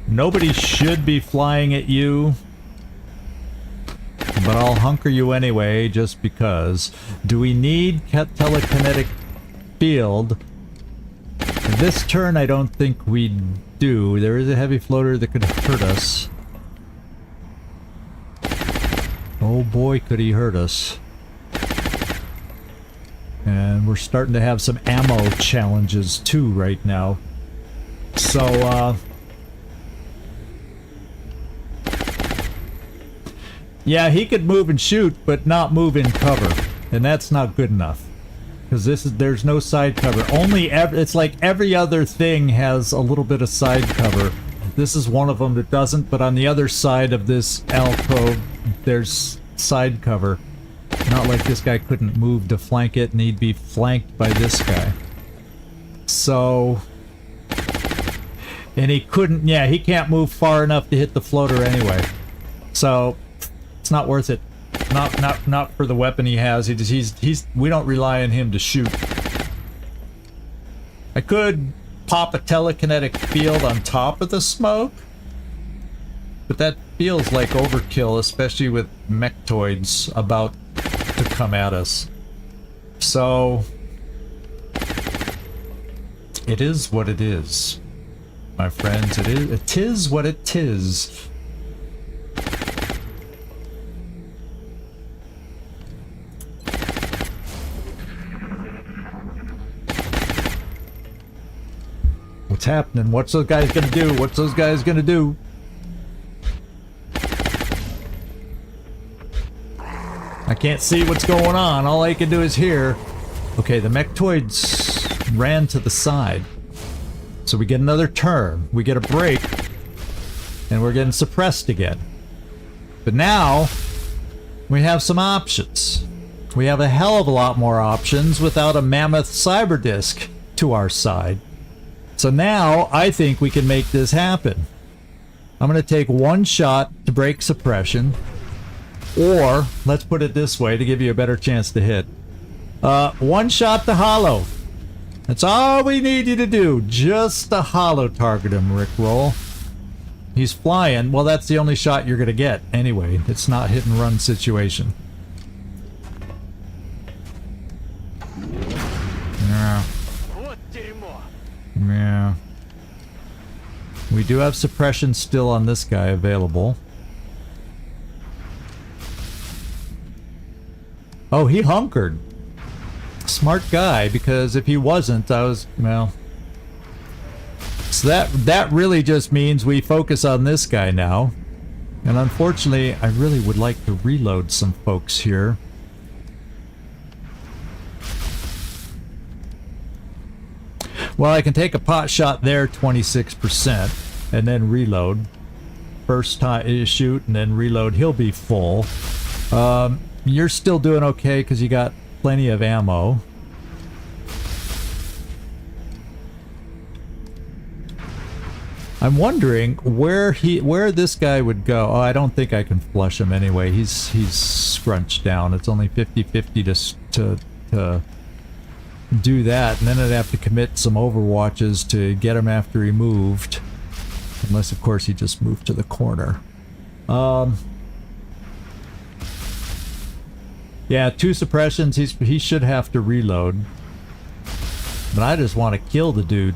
Nobody should be flying at you. But I'll hunker you anyway, just because. Do we need telekinetic field? This turn, I don't think we do. There is a heavy floater that could hurt us. Oh boy, could he hurt us. And we're starting to have some ammo challenges too right now. So, yeah, he could move and shoot, but not move in cover. And that's not good enough. Because there's no side cover. It's like every other thing has a little bit of side cover. This is one of them that doesn't, but on the other side of this alcove, there's side cover. Not like this guy couldn't move to flank it, and he'd be flanked by this guy. So... and he couldn't... yeah, he can't move far enough to hit the floater anyway. So, it's not worth it. Not for the weapon he has. We don't rely on him to shoot. I could pop a telekinetic field on top of the smoke, but that feels like overkill, especially with mechtoids about to come at us. So it is what it is, my friends. It is what it is. What's happening? What's those guys gonna do? What's those guys gonna do? I can't see what's going on. All I can do is hear. Okay, the mechtoids ran to the side. So we get another turn. We get a break. And we're getting suppressed again. But now, we have some options. We have a hell of a lot more options without a mammoth cyber disk to our side. So now I think we can make this happen. I'm going to take one shot to break suppression, or let's put it this way to give you a better chance to hit. One shot to hollow. That's all we need you to do. Just to hollow target him, Rickroll. He's flying. Well, that's the only shot you're going to get anyway. It's not hit and run situation. Yeah. Yeah. We do have suppression still on this guy available. Oh, he hunkered. Smart guy, because if he wasn't, I was, well... So that really just means we focus on this guy now. And unfortunately, I really would like to reload some folks here. Well, I can take a pot shot there, 26%, and then reload. First time shoot and then reload, he'll be full. You're still doing okay because you got plenty of ammo. I'm wondering where this guy would go. Oh, I don't think I can flush him anyway. He's scrunched down. It's only 50-50 to do that, and then I'd have to commit some Overwatches to get him after he moved. Unless, of course, he just moved to the corner. Yeah, 2 suppressions. He should have to reload. But I just want to kill the dude.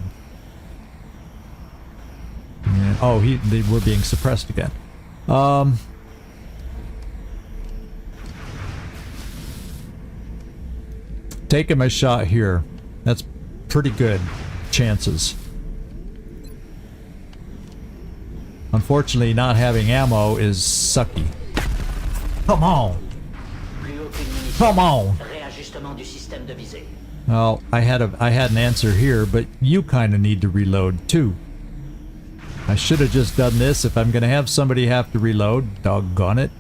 Yeah. Oh, we're being suppressed again. Taking my shot here. That's pretty good chances. Unfortunately, not having ammo is sucky. Come on! Come on! Well, I had an answer here, but you kind of need to reload too. I should have just done this. If I'm going to have somebody have to reload, doggone it,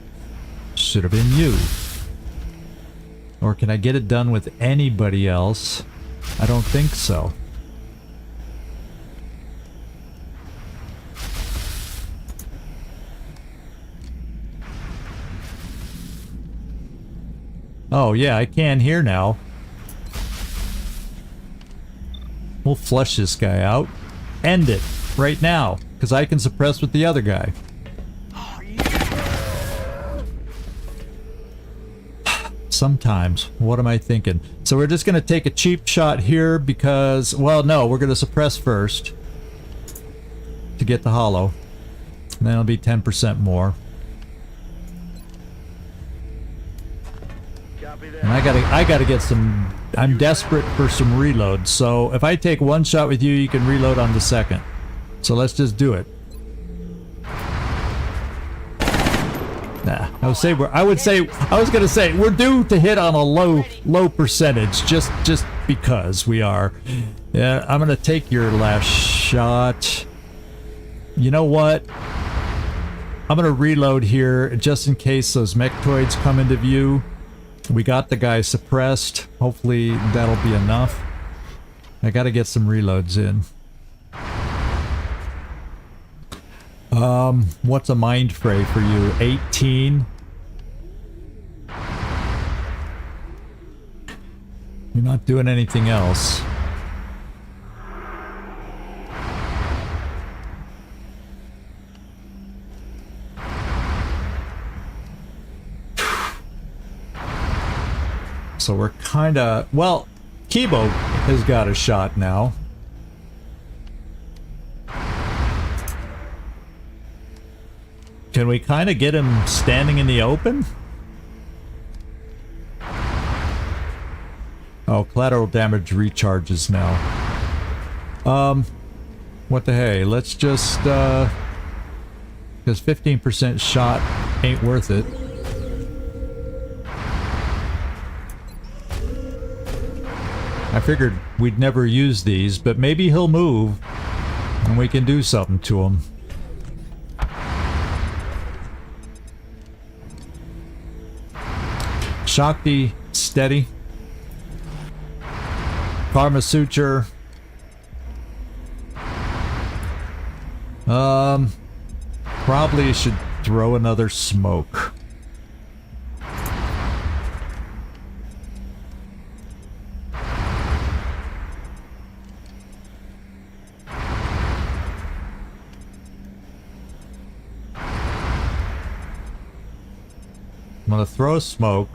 should have been you. Or can I get it done with anybody else? I don't think so. Oh yeah, I can here now. We'll flush this guy out. End it right now, because I can suppress with the other guy. Sometimes. What am I thinking? So we're just going to take a cheap shot here because, well, no, we're going to suppress first to get the hollow. And then it'll be 10% more. And I gotta get some... I'm desperate for some reload. So if I take one shot with you, you can reload on the second. So let's just do it. Nah, I was gonna say we're due to hit on a low percentage just because we are. Yeah, I'm gonna take your last shot. You know what? I'm gonna reload here just in case those mechtoids come into view. We got the guy suppressed. Hopefully that'll be enough. I gotta get some reloads in. What's a mind fray for you? 18? You're not doing anything else. So we're kinda... Well, Kibo has got a shot now. Can we kind of get him standing in the open? Oh, collateral damage recharges now. What the hey? Let's just, because 15% shot ain't worth it. I figured we'd never use these, but maybe he'll move and we can do something to him. Shakti steady. Karma Suture. Probably should throw another smoke. I'm gonna throw a smoke.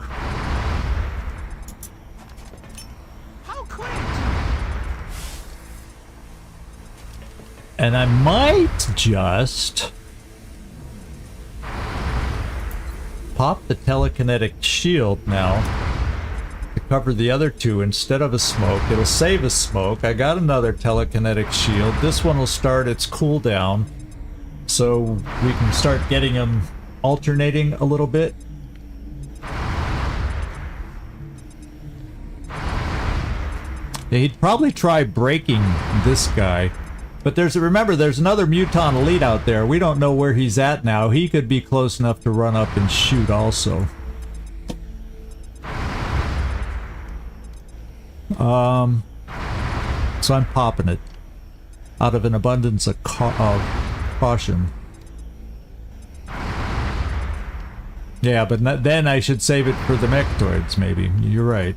How quaint! And I might just pop the telekinetic shield now to cover the other two instead of a smoke. It'll save a smoke. I got another telekinetic shield. This one will start its cooldown, so we can start getting them alternating a little bit. He'd probably try breaking this guy. But remember, there's another Muton Elite out there. We don't know where he's at now. He could be close enough to run up and shoot also. So I'm popping it. Out of an abundance of caution. Yeah, but then I should save it for the Mechtoids, maybe. You're right.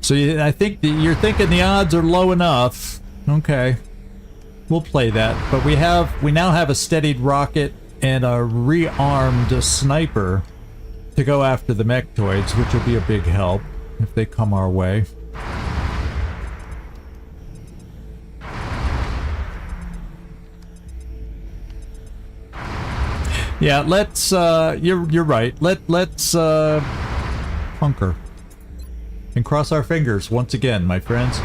So I think you're thinking the odds are low enough. Okay. We'll play that. But we now have a steadied rocket and a rearmed sniper to go after the Mechtoids, which will be a big help if they come our way. Yeah, let's you're right. Let's hunker. And cross our fingers once again, my friends.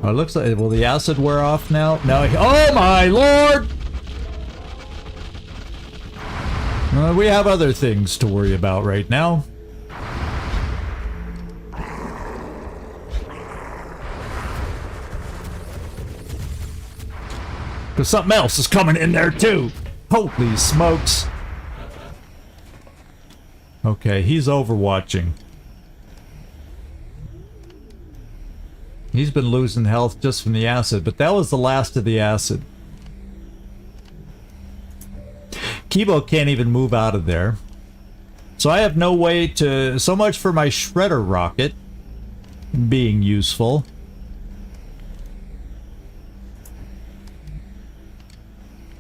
Oh, it looks like... Will the acid wear off now? No. Oh my lord! We have other things to worry about right now. Because something else is coming in there too. Holy smokes. Okay, he's overwatching. He's been losing health just from the acid, but that was the last of the acid. Kibo can't even move out of there. So I have no way to... So much for my shredder rocket being useful.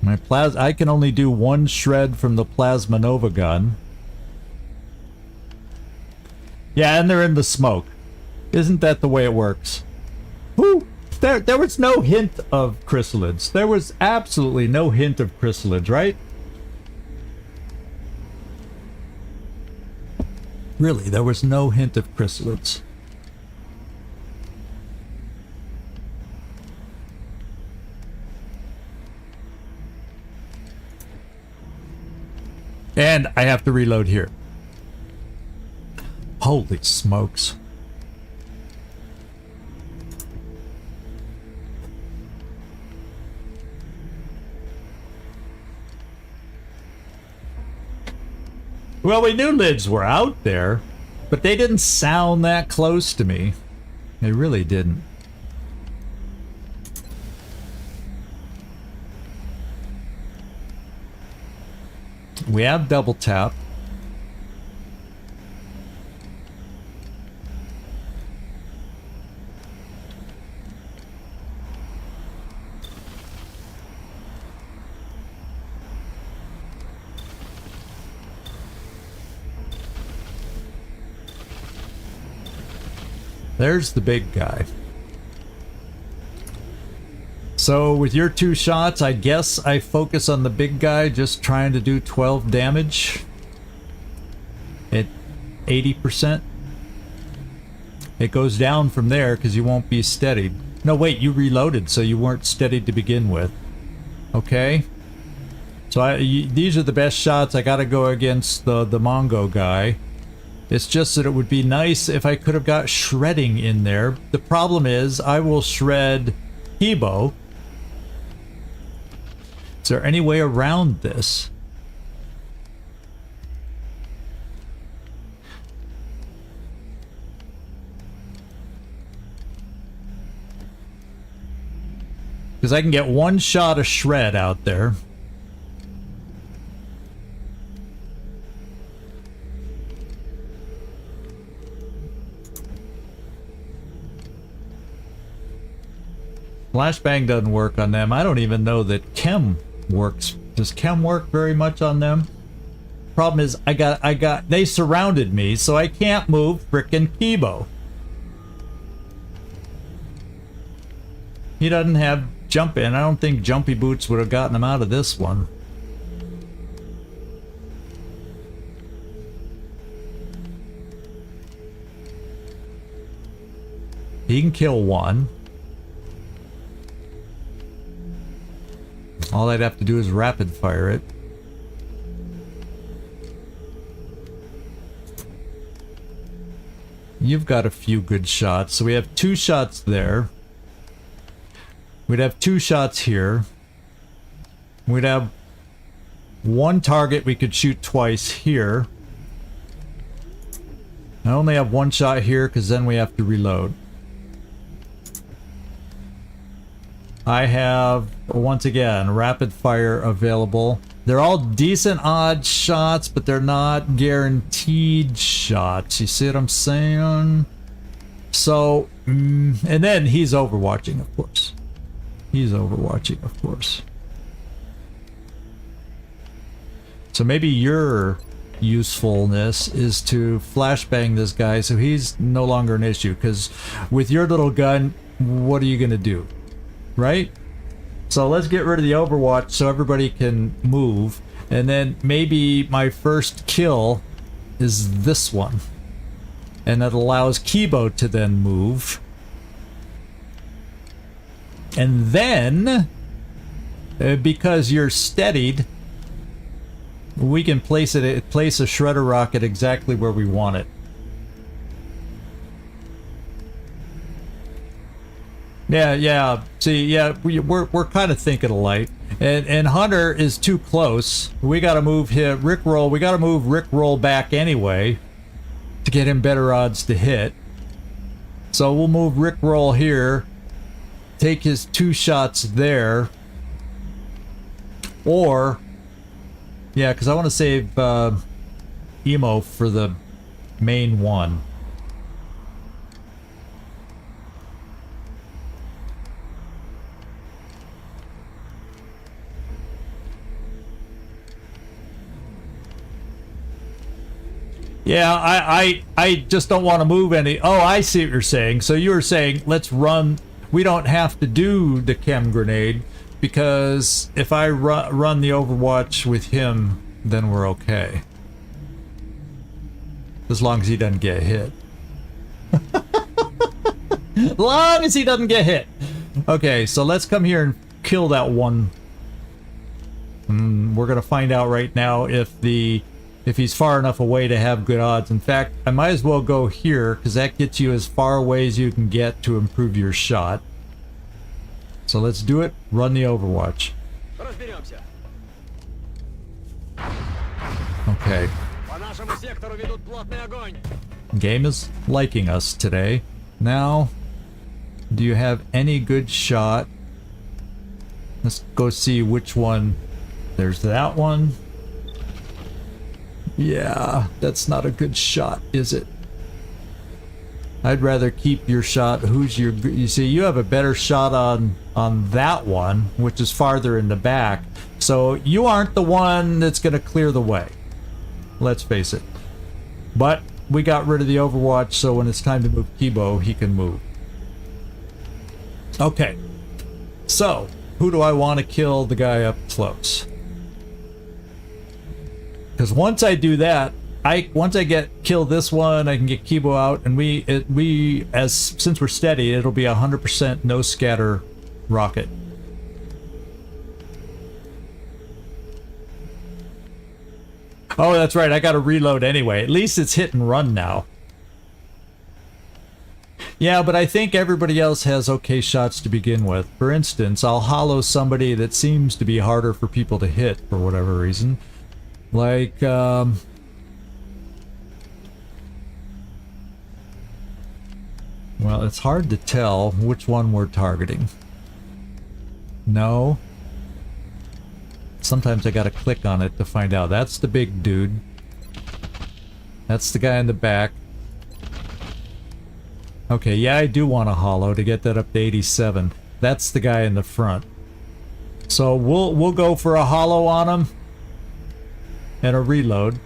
My I can only do one shred from the Plasma Nova gun. Yeah, and they're in the smoke. Isn't that the way it works? Whew! There was no hint of chrysalids. There was absolutely no hint of chrysalids, right? Really, there was no hint of chrysalids. And I have to reload here. Holy smokes. Well, we knew lids were out there, but they didn't sound that close to me. They really didn't. We have double tap. There's the big guy. So with your two shots, I guess I focus on the big guy, just trying to do 12 damage at 80%. It goes down from there because you won't be steadied. No, wait, you reloaded, so you weren't steadied to begin with. Okay. So these are the best shots. I gotta go against the Mongo guy. It's just that it would be nice if I could have got shredding in there. The problem is I will shred Hebo. Is there any way around this? Because I can get one shot of shred out there. Flashbang doesn't work on them. I don't even know that chem works. Does chem work very much on them? Problem is, they surrounded me, so I can't move frickin' Kibo. He doesn't have jump in. I don't think jumpy boots would have gotten him out of this one. He can kill one. All I'd have to do is rapid fire it. You've got a few good shots. So we have 2 shots there. We'd have 2 shots here. We'd have 1 target we could shoot twice here. I only have 1 shot here because then we have to reload. I have, once again, rapid fire available. They're all decent odd shots, but they're not guaranteed shots. You see what I'm saying? So, and then he's overwatching, of course. He's overwatching, of course. So maybe your usefulness is to flashbang this guy so he's no longer an issue, because with your little gun, what are you going to do? Right? So let's get rid of the Overwatch so everybody can move. And then maybe my first kill is this one. And that allows Kibo to then move. And then, because you're steadied, we can place a shredder rocket exactly where we want it. Yeah. See, yeah, we're kind of thinking alike. And Hunter is too close. We got to move him. Rickroll. We got to move Rickroll back anyway to get him better odds to hit. So we'll move Rickroll here. Take his 2 shots there. Or, yeah, because I want to save Emo for the main one. Yeah, I just don't want to move any. Oh, I see what you're saying. So you were saying, let's run. We don't have to do the chem grenade because if I run the Overwatch with him, then we're okay. As long as he doesn't get hit. As long as he doesn't get hit. Okay, so let's come here and kill that one. We're gonna find out right now if he's far enough away to have good odds. In fact, I might as well go here because that gets you as far away as you can get to improve your shot. So let's do it. Run the Overwatch. Okay. Game is liking us today. Now, do you have any good shot? Let's go see which one. There's that one. Yeah, that's not a good shot, is it? I'd rather keep your shot. Who's your... You see, you have a better shot on that one, which is farther in the back. So you aren't the one that's going to clear the way. Let's face it. But we got rid of the Overwatch, so when it's time to move Kibo, he can move. Okay. So, who do I want to kill the guy up close? Because once I do that, once I kill this one, I can get Kibo out, and since we're steady, it'll be 100% no scatter rocket. Oh, that's right. I got to reload anyway. At least it's hit and run now. Yeah, but I think everybody else has okay shots to begin with. For instance, I'll hollow somebody that seems to be harder for people to hit for whatever reason. Like, well, it's hard to tell which one we're targeting. No. Sometimes I gotta click on it to find out. That's the big dude. That's the guy in the back. Okay, yeah, I do want a holo to get that up to 87. That's the guy in the front. So we'll go for a holo on him and a reload.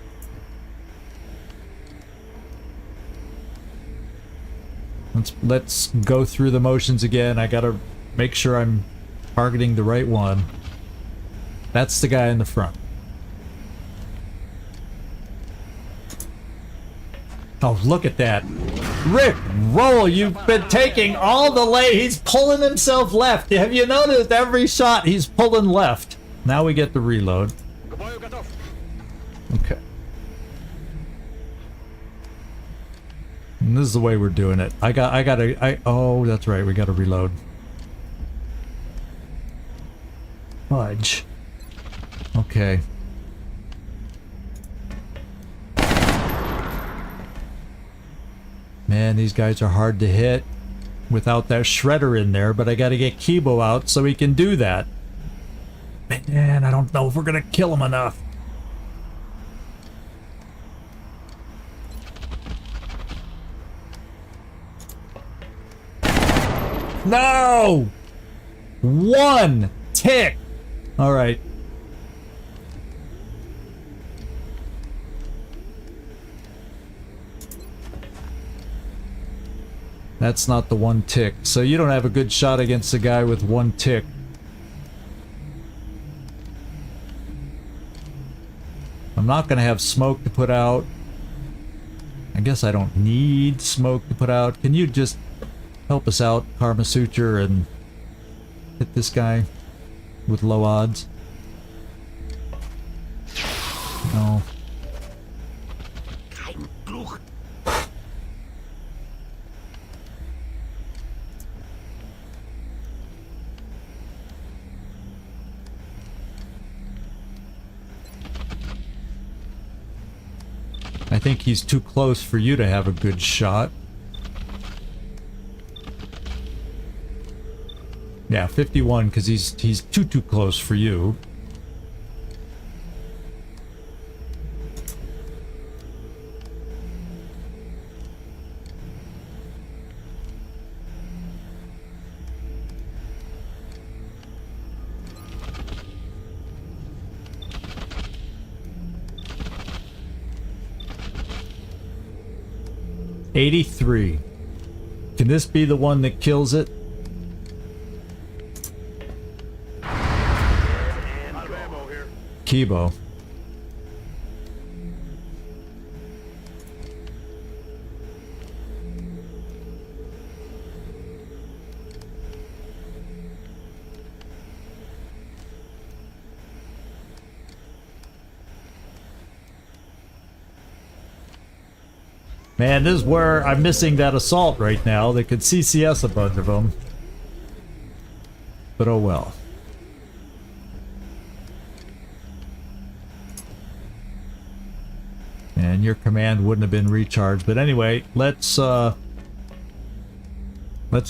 Let's go through the motions again. I gotta make sure I'm targeting the right one. That's the guy in the front. Oh, look at that. Rick, roll, you've been taking all the he's pulling himself left. Have you noticed every shot he's pulling left? Now we get the reload. Okay. And this is the way we're doing it. Oh, that's right, we gotta reload. Fudge. Okay. Man, these guys are hard to hit without that shredder in there, but I gotta get Kibo out so we can do that. Man, I don't know if we're gonna kill him enough. No! One tick! Alright. That's not the one tick. So you don't have a good shot against a guy with one tick. I'm not gonna have smoke to put out. I guess I don't need smoke to put out. Can you just help us out, Karma Suture, and hit this guy with low odds? No. I think he's too close for you to have a good shot. Yeah, 51, because he's too close for you. $83. Can this be the one that kills it? Kibo. Man, this is where I'm missing that assault right now. They could CCS a bunch of them. But oh well. And your command wouldn't have been recharged. But anyway, let's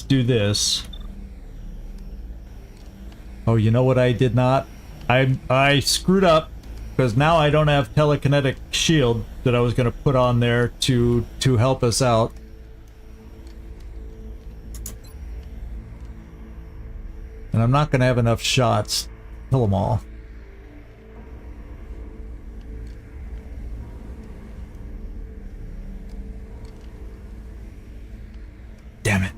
do this. Oh, you know what I did not? I screwed up. Because now I don't have telekinetic shield that I was going to put on there to help us out. And I'm not going to have enough shots to kill them all. Damn it.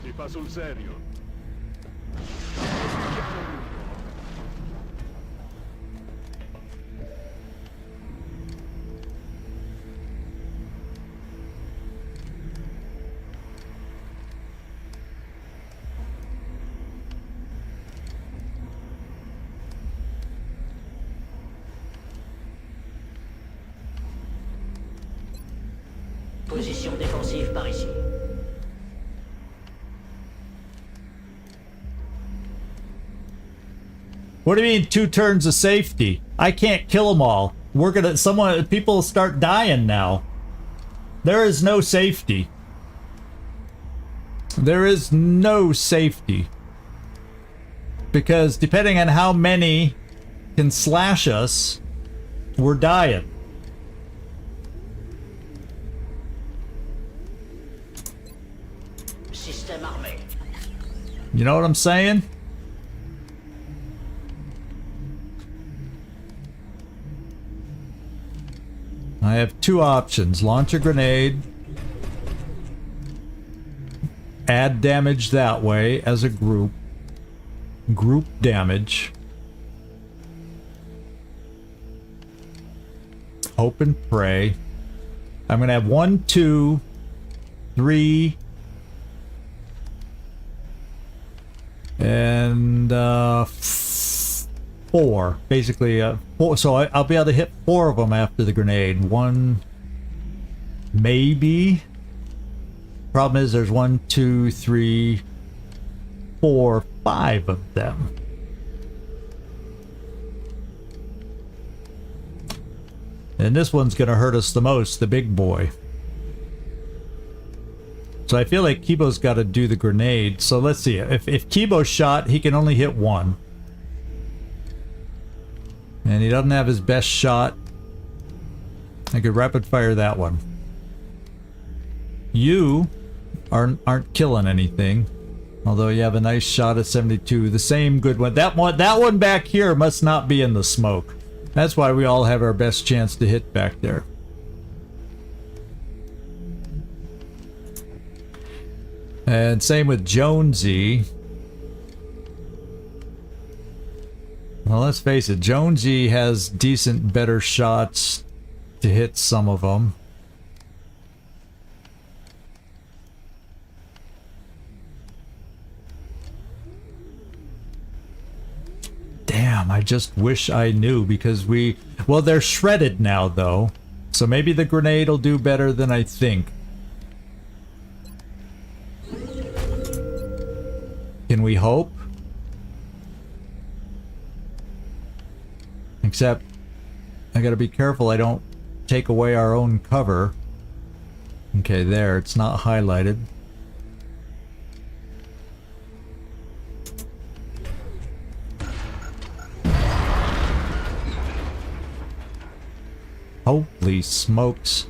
Mi fa sul serio. Position défensive par ici. What do you mean 2 turns of safety? I can't kill them all. We're gonna, people start dying now. There is no safety. There is no safety. Because depending on how many can slash us, we're dying. Système armé. You know what I'm saying? I have two options. Launch a grenade. Add damage that way as a group. Group damage. Hope and pray. I'm gonna have 1, 2, 3, and 4. Basically, 4. So I'll be able to hit 4 of them after the grenade. 1, maybe. Problem is, there's 1, 2, 3, 4, 5 of them. And this one's gonna hurt us the most, the big boy. So I feel like Kibo's got to do the grenade. So let's see. If Kibo's shot, he can only hit 1. And he doesn't have his best shot. I could rapid fire that one. You aren't killing anything. Although you have a nice shot at 72. The same good one. That one back here must not be in the smoke. That's why we all have our best chance to hit back there. And same with Jonesy. Well, let's face it, Jonesy has decent, better shots to hit some of them. Damn, I just wish I knew because well, they're shredded now though. So maybe the grenade will do better than I think. Can we hope? Except, I gotta be careful I don't take away our own cover. Okay, there, it's not highlighted. Holy smokes.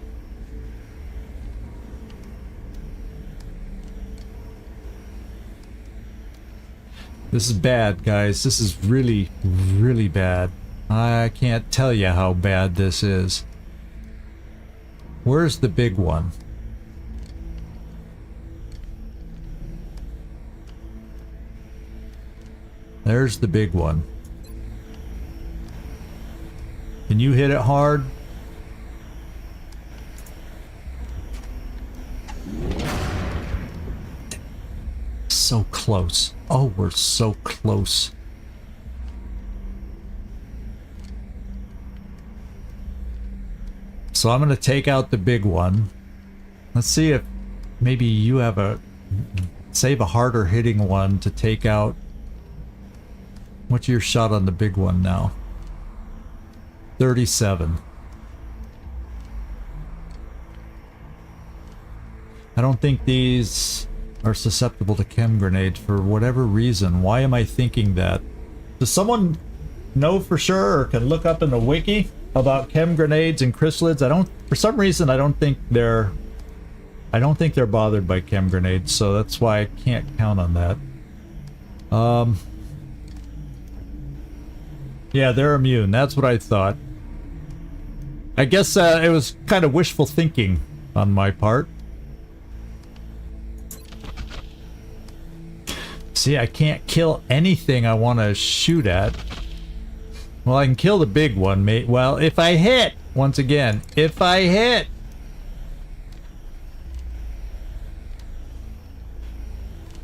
This is bad, guys. This is really, really bad. I can't tell you how bad this is. Where's the big one? There's the big one. Can you hit it hard? So close. Oh, we're so close. So I'm gonna take out the big one. Let's see if maybe you have save a harder hitting one to take out. What's your shot on the big one now? 37. I don't think these are susceptible to chem grenades for whatever reason. Why am I thinking that? Does someone know for sure or can look up in the wiki about chem grenades and chrysalids? For some reason I don't think they're bothered by chem grenades, so that's why I can't count on that. Yeah, they're immune. That's what I thought. I guess it was kind of wishful thinking on my part. See, I can't kill anything I want to shoot at. Well, I can kill the big one, mate. Well, if I hit, once again, if I hit.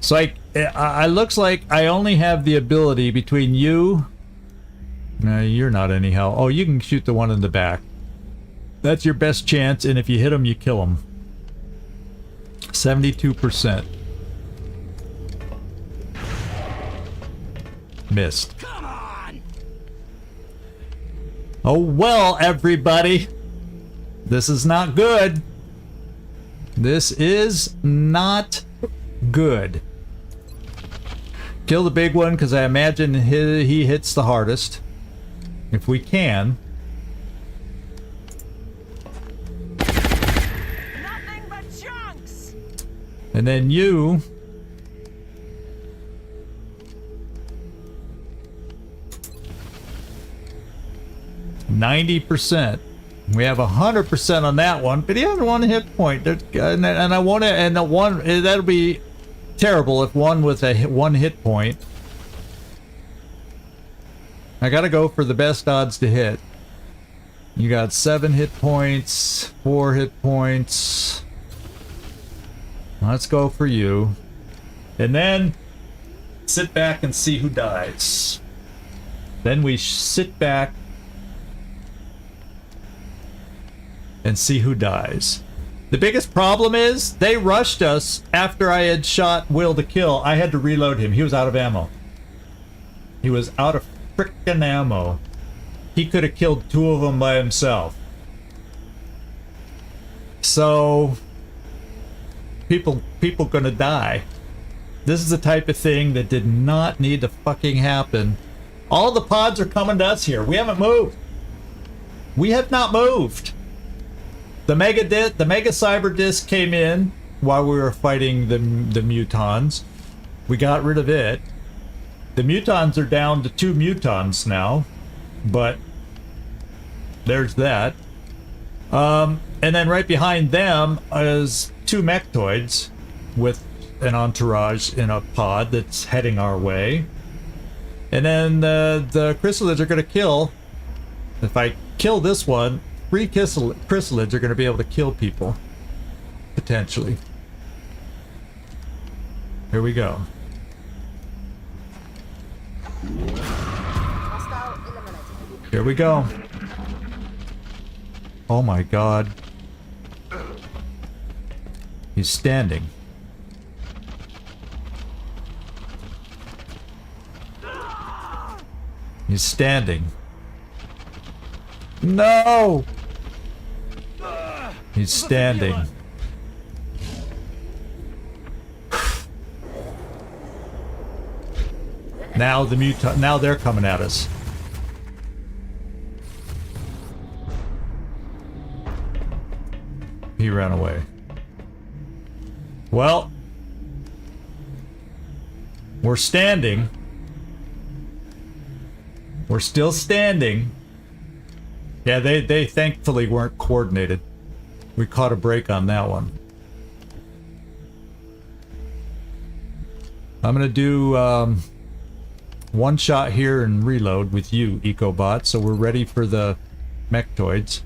So I looks like I only have the ability between you. No, you're not anyhow. Oh, you can shoot the one in the back. That's your best chance, and if you hit him, you kill him. 72%. Missed. Come on! Oh well, everybody. This is not good. This is not good. Kill the big one, because I imagine he hits the hardest. If we can. Nothing but chunks. And then you... %. We have 100% on that one, but he has 1 hit point. And I want to, and the one that'll be terrible if one with a 1 hit point. I gotta go for the best odds to hit. You got 7 hit points, 4 hit points. Let's go for you, and then sit back and see who dies. Then we sit back and see who dies. The biggest problem is they rushed us after I had shot Will to kill. I had to reload him. He was out of ammo. He was out of frickin' ammo. He could have killed 2 of them by himself. So people gonna die. This is the type of thing that did not need to fucking happen. All the pods are coming to us here. We haven't moved. We have not moved. The mega cyber disc came in while we were fighting the mutons. We got rid of it. The mutons are down to 2 mutons now, but there's that. And then right behind them is 2 mechtoids with an entourage in a pod that's heading our way. And then the chrysalids are going to kill. If I kill this one, 3 chrysalids are going to be able to kill people. Potentially. Here we go. Here we go. Oh my god. He's standing. He's standing. No! He's standing. Now now they're coming at us. He ran away. Well, we're standing. We're still standing. Yeah, they thankfully weren't coordinated. We caught a break on that one. I'm gonna do 1 shot here and reload with you, EcoBot, so we're ready for the mechtoids.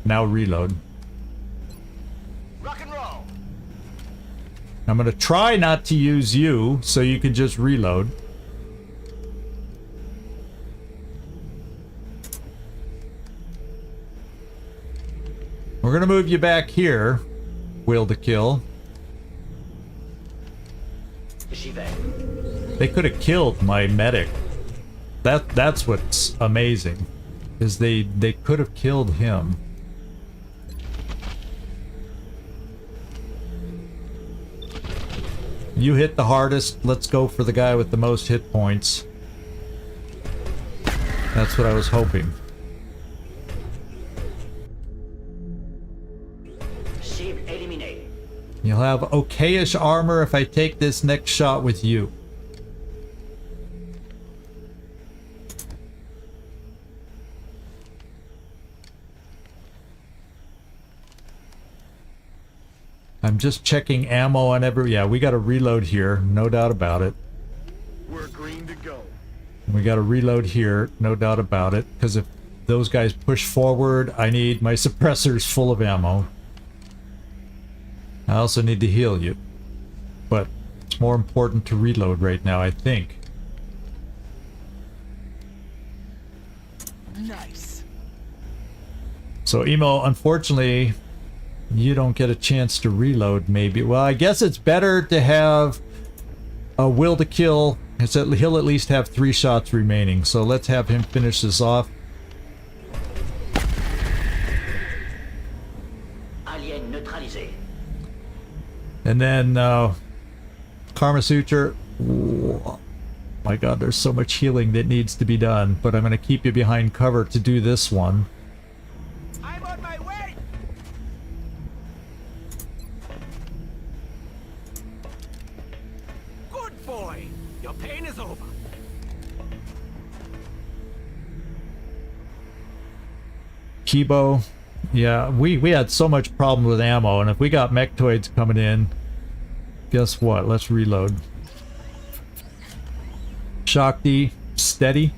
Now reload. Rock and roll. I'm gonna try not to use you, so you can just reload. We're gonna move you back here, Will to kill. They could have killed my medic. That's what's amazing, is they could have killed him. You hit the hardest. Let's go for the guy with the most hit points. That's what I was hoping. You'll have okayish armor if I take this next shot with you. I'm just checking ammo on every... Yeah, we got to reload here, no doubt about it. We're green to go. We got to reload here, no doubt about it, because if those guys push forward, I need my suppressors full of ammo. I also need to heal you, but it's more important to reload right now, I think. Nice. So, Emo, unfortunately, you don't get a chance to reload, maybe. Well, I guess it's better to have a Will to kill He'll at least have 3 shots remaining. So let's have him finish this off. Alien neutralisé. And then Karma Suture. Oh my god, there's so much healing that needs to be done. But I'm going to keep you behind cover to do this one. I'm on my way. Good boy. Your pain is over. Kibo. Yeah, we had so much problem with ammo, and if we got mechtoids coming in, guess what? Let's reload. Shakti, steady.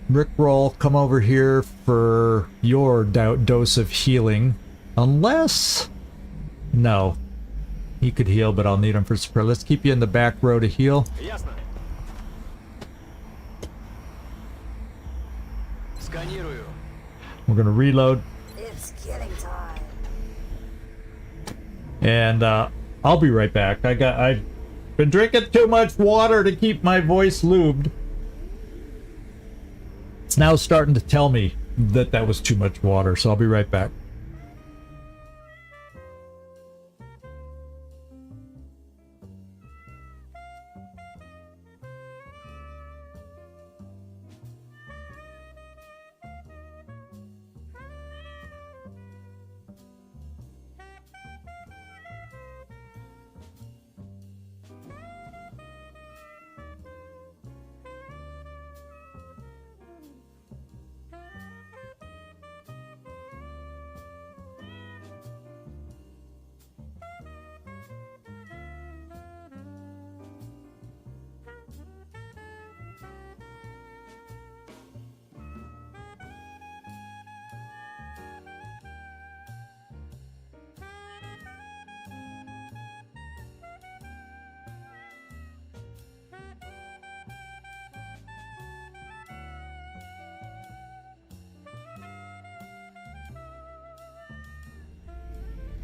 Rickroll, come over here for your dose of healing. Unless... No. He could heal, but I'll need him for support. Let's keep you in the back row to heal. Ясно. Сканирую. We're gonna reload. It's killing time. And I'll be right back. I've been drinking too much water to keep my voice lubed. It's now starting to tell me that that was too much water, so I'll be right back.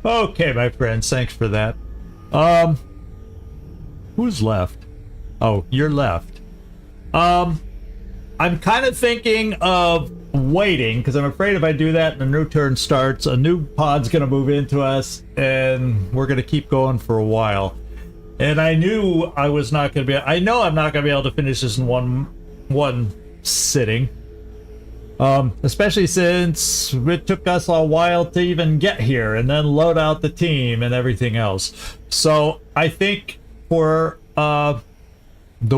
Okay, my friends, thanks for that. Who's left? Oh, you're left. I'm kind of thinking of waiting, because I'm afraid if I do that and a new turn starts, a new pod's gonna move into us, and we're gonna keep going for a while. And I knew I was not gonna be... I know I'm not gonna be able to finish this in one sitting. Especially since it took us a while to even get here and then load out the team and everything else. So I think for the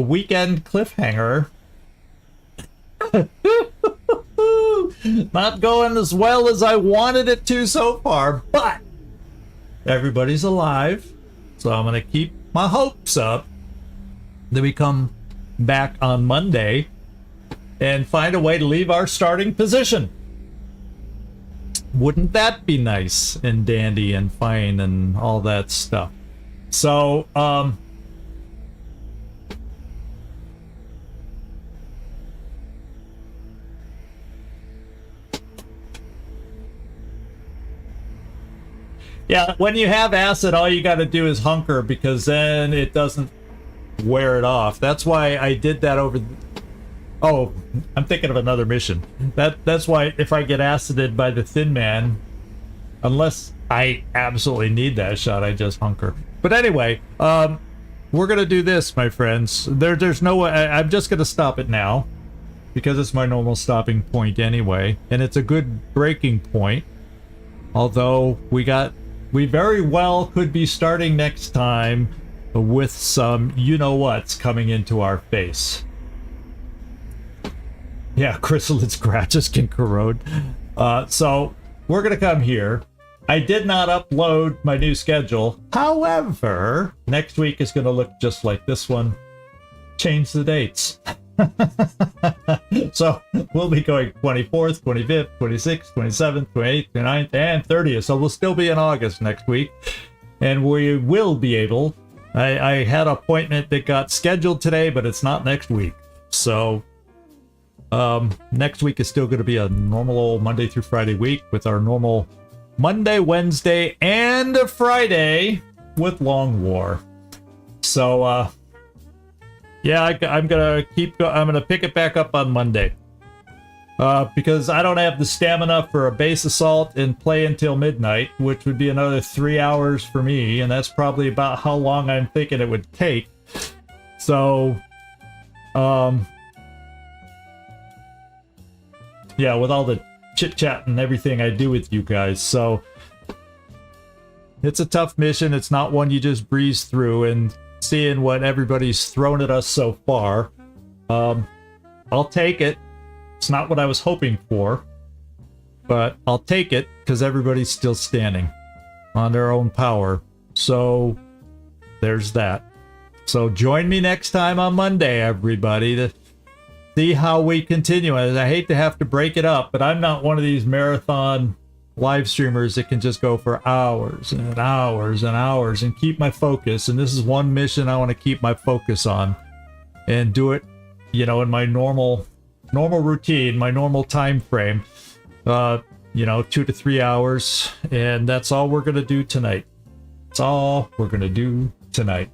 weekend cliffhanger, not going as well as I wanted it to so far, but everybody's alive, so I'm gonna keep my hopes up that we come back on Monday and find a way to leave our starting position. Wouldn't that be nice and dandy and fine and all that stuff? So, yeah, when you have acid, all you gotta do is hunker, because then it doesn't wear it off. That's why I did that over... Oh, I'm thinking of another mission. That's why if I get acided by the Thin Man, unless I absolutely need that shot, I just hunker. But anyway, we're gonna do this, my friends. There's no way... I'm just gonna stop it now, because it's my normal stopping point anyway, and it's a good breaking point. Although we very well could be starting next time with some you-know-whats coming into our face. Yeah, chrysalid scratches can corrode. So we're gonna come here. I did not upload my new schedule. However, next week is gonna look just like this one. Change the dates. So we'll be going 24th, 25th, 26th, 27th, 28th, 29th, and 30th. So we'll still be in August next week. And we will be able... I had an appointment that got scheduled today, but it's not next week. So... next week is still going to be a normal old Monday through Friday week with our normal Monday, Wednesday, and a Friday with Long War. So, yeah, I'm gonna I'm gonna pick it back up on Monday. Because I don't have the stamina for a base assault and play until midnight, which would be another 3 hours for me, and that's probably about how long I'm thinking it would take. So, yeah, with all the chit-chat and everything I do with you guys, so it's a tough mission. It's not one you just breeze through, and seeing what everybody's thrown at us so far, I'll take it. It's not what I was hoping for, but I'll take it because everybody's still standing on their own power. So there's that. So join me next time on Monday, everybody, to see how we continue. I hate to have to break it up, but I'm not one of these marathon live streamers that can just go for hours and hours and hours and keep my focus. And this is one mission I want to keep my focus on and do it, you know, in my normal routine, my normal time frame, you know, 2 to 3 hours, and that's all we're gonna do tonight. That's all we're gonna do tonight.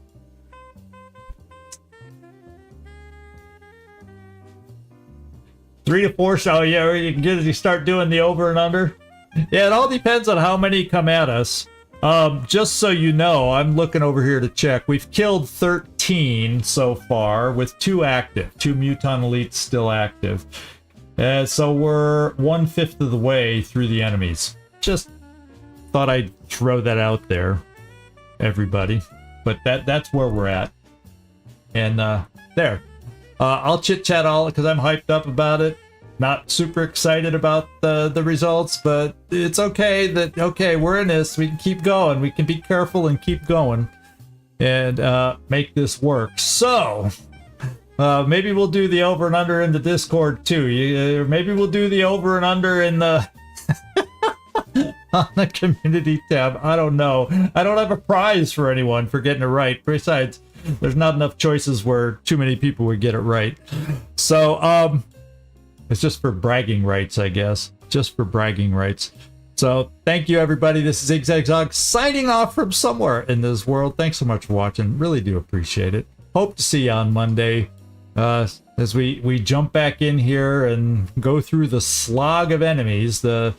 Three to four, so yeah, you start doing the over and under. Yeah, it all depends on how many come at us. Just so you know, I'm looking over here to check. We've killed 13 so far, with 2 active. 2 Muton Elites still active. So we're 1/5 of the way through the enemies. Just thought I'd throw that out there, everybody. But that's where we're at. And there. I'll chit-chat all because I'm hyped up about it. Not super excited about the results, but it's okay that, okay, we're in this. We can keep going. We can be careful and keep going and make this work. So, maybe we'll do the over and under in the Discord too. Maybe we'll do the over and under in the on the community tab. I don't know. I don't have a prize for anyone for getting it right. Besides, there's not enough choices where too many people would get it right. So, it's just for bragging rights, I guess. Just for bragging rights. So, thank you, everybody. This is Zigzag signing off from somewhere in this world. Thanks so much for watching. Really do appreciate it. Hope to see you on Monday as we jump back in here and go through the slog of enemies, the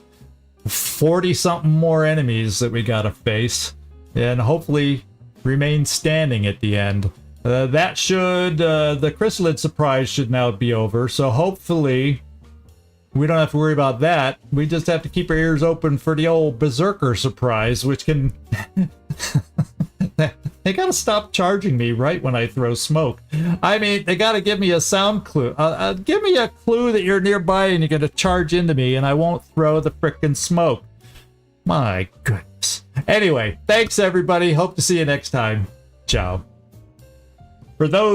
40-something more enemies that we gotta face, and hopefully remain standing at the end. That should, the chrysalid surprise should now be over, so hopefully we don't have to worry about that. We just have to keep our ears open for the old berserker surprise, which can... They gotta stop charging me right when I throw smoke. I mean, they gotta give me a sound clue. Give me a clue that you're nearby and you're gonna charge into me and I won't throw the frickin' smoke. My goodness. Anyway, thanks everybody. Hope to see you next time. Ciao. For those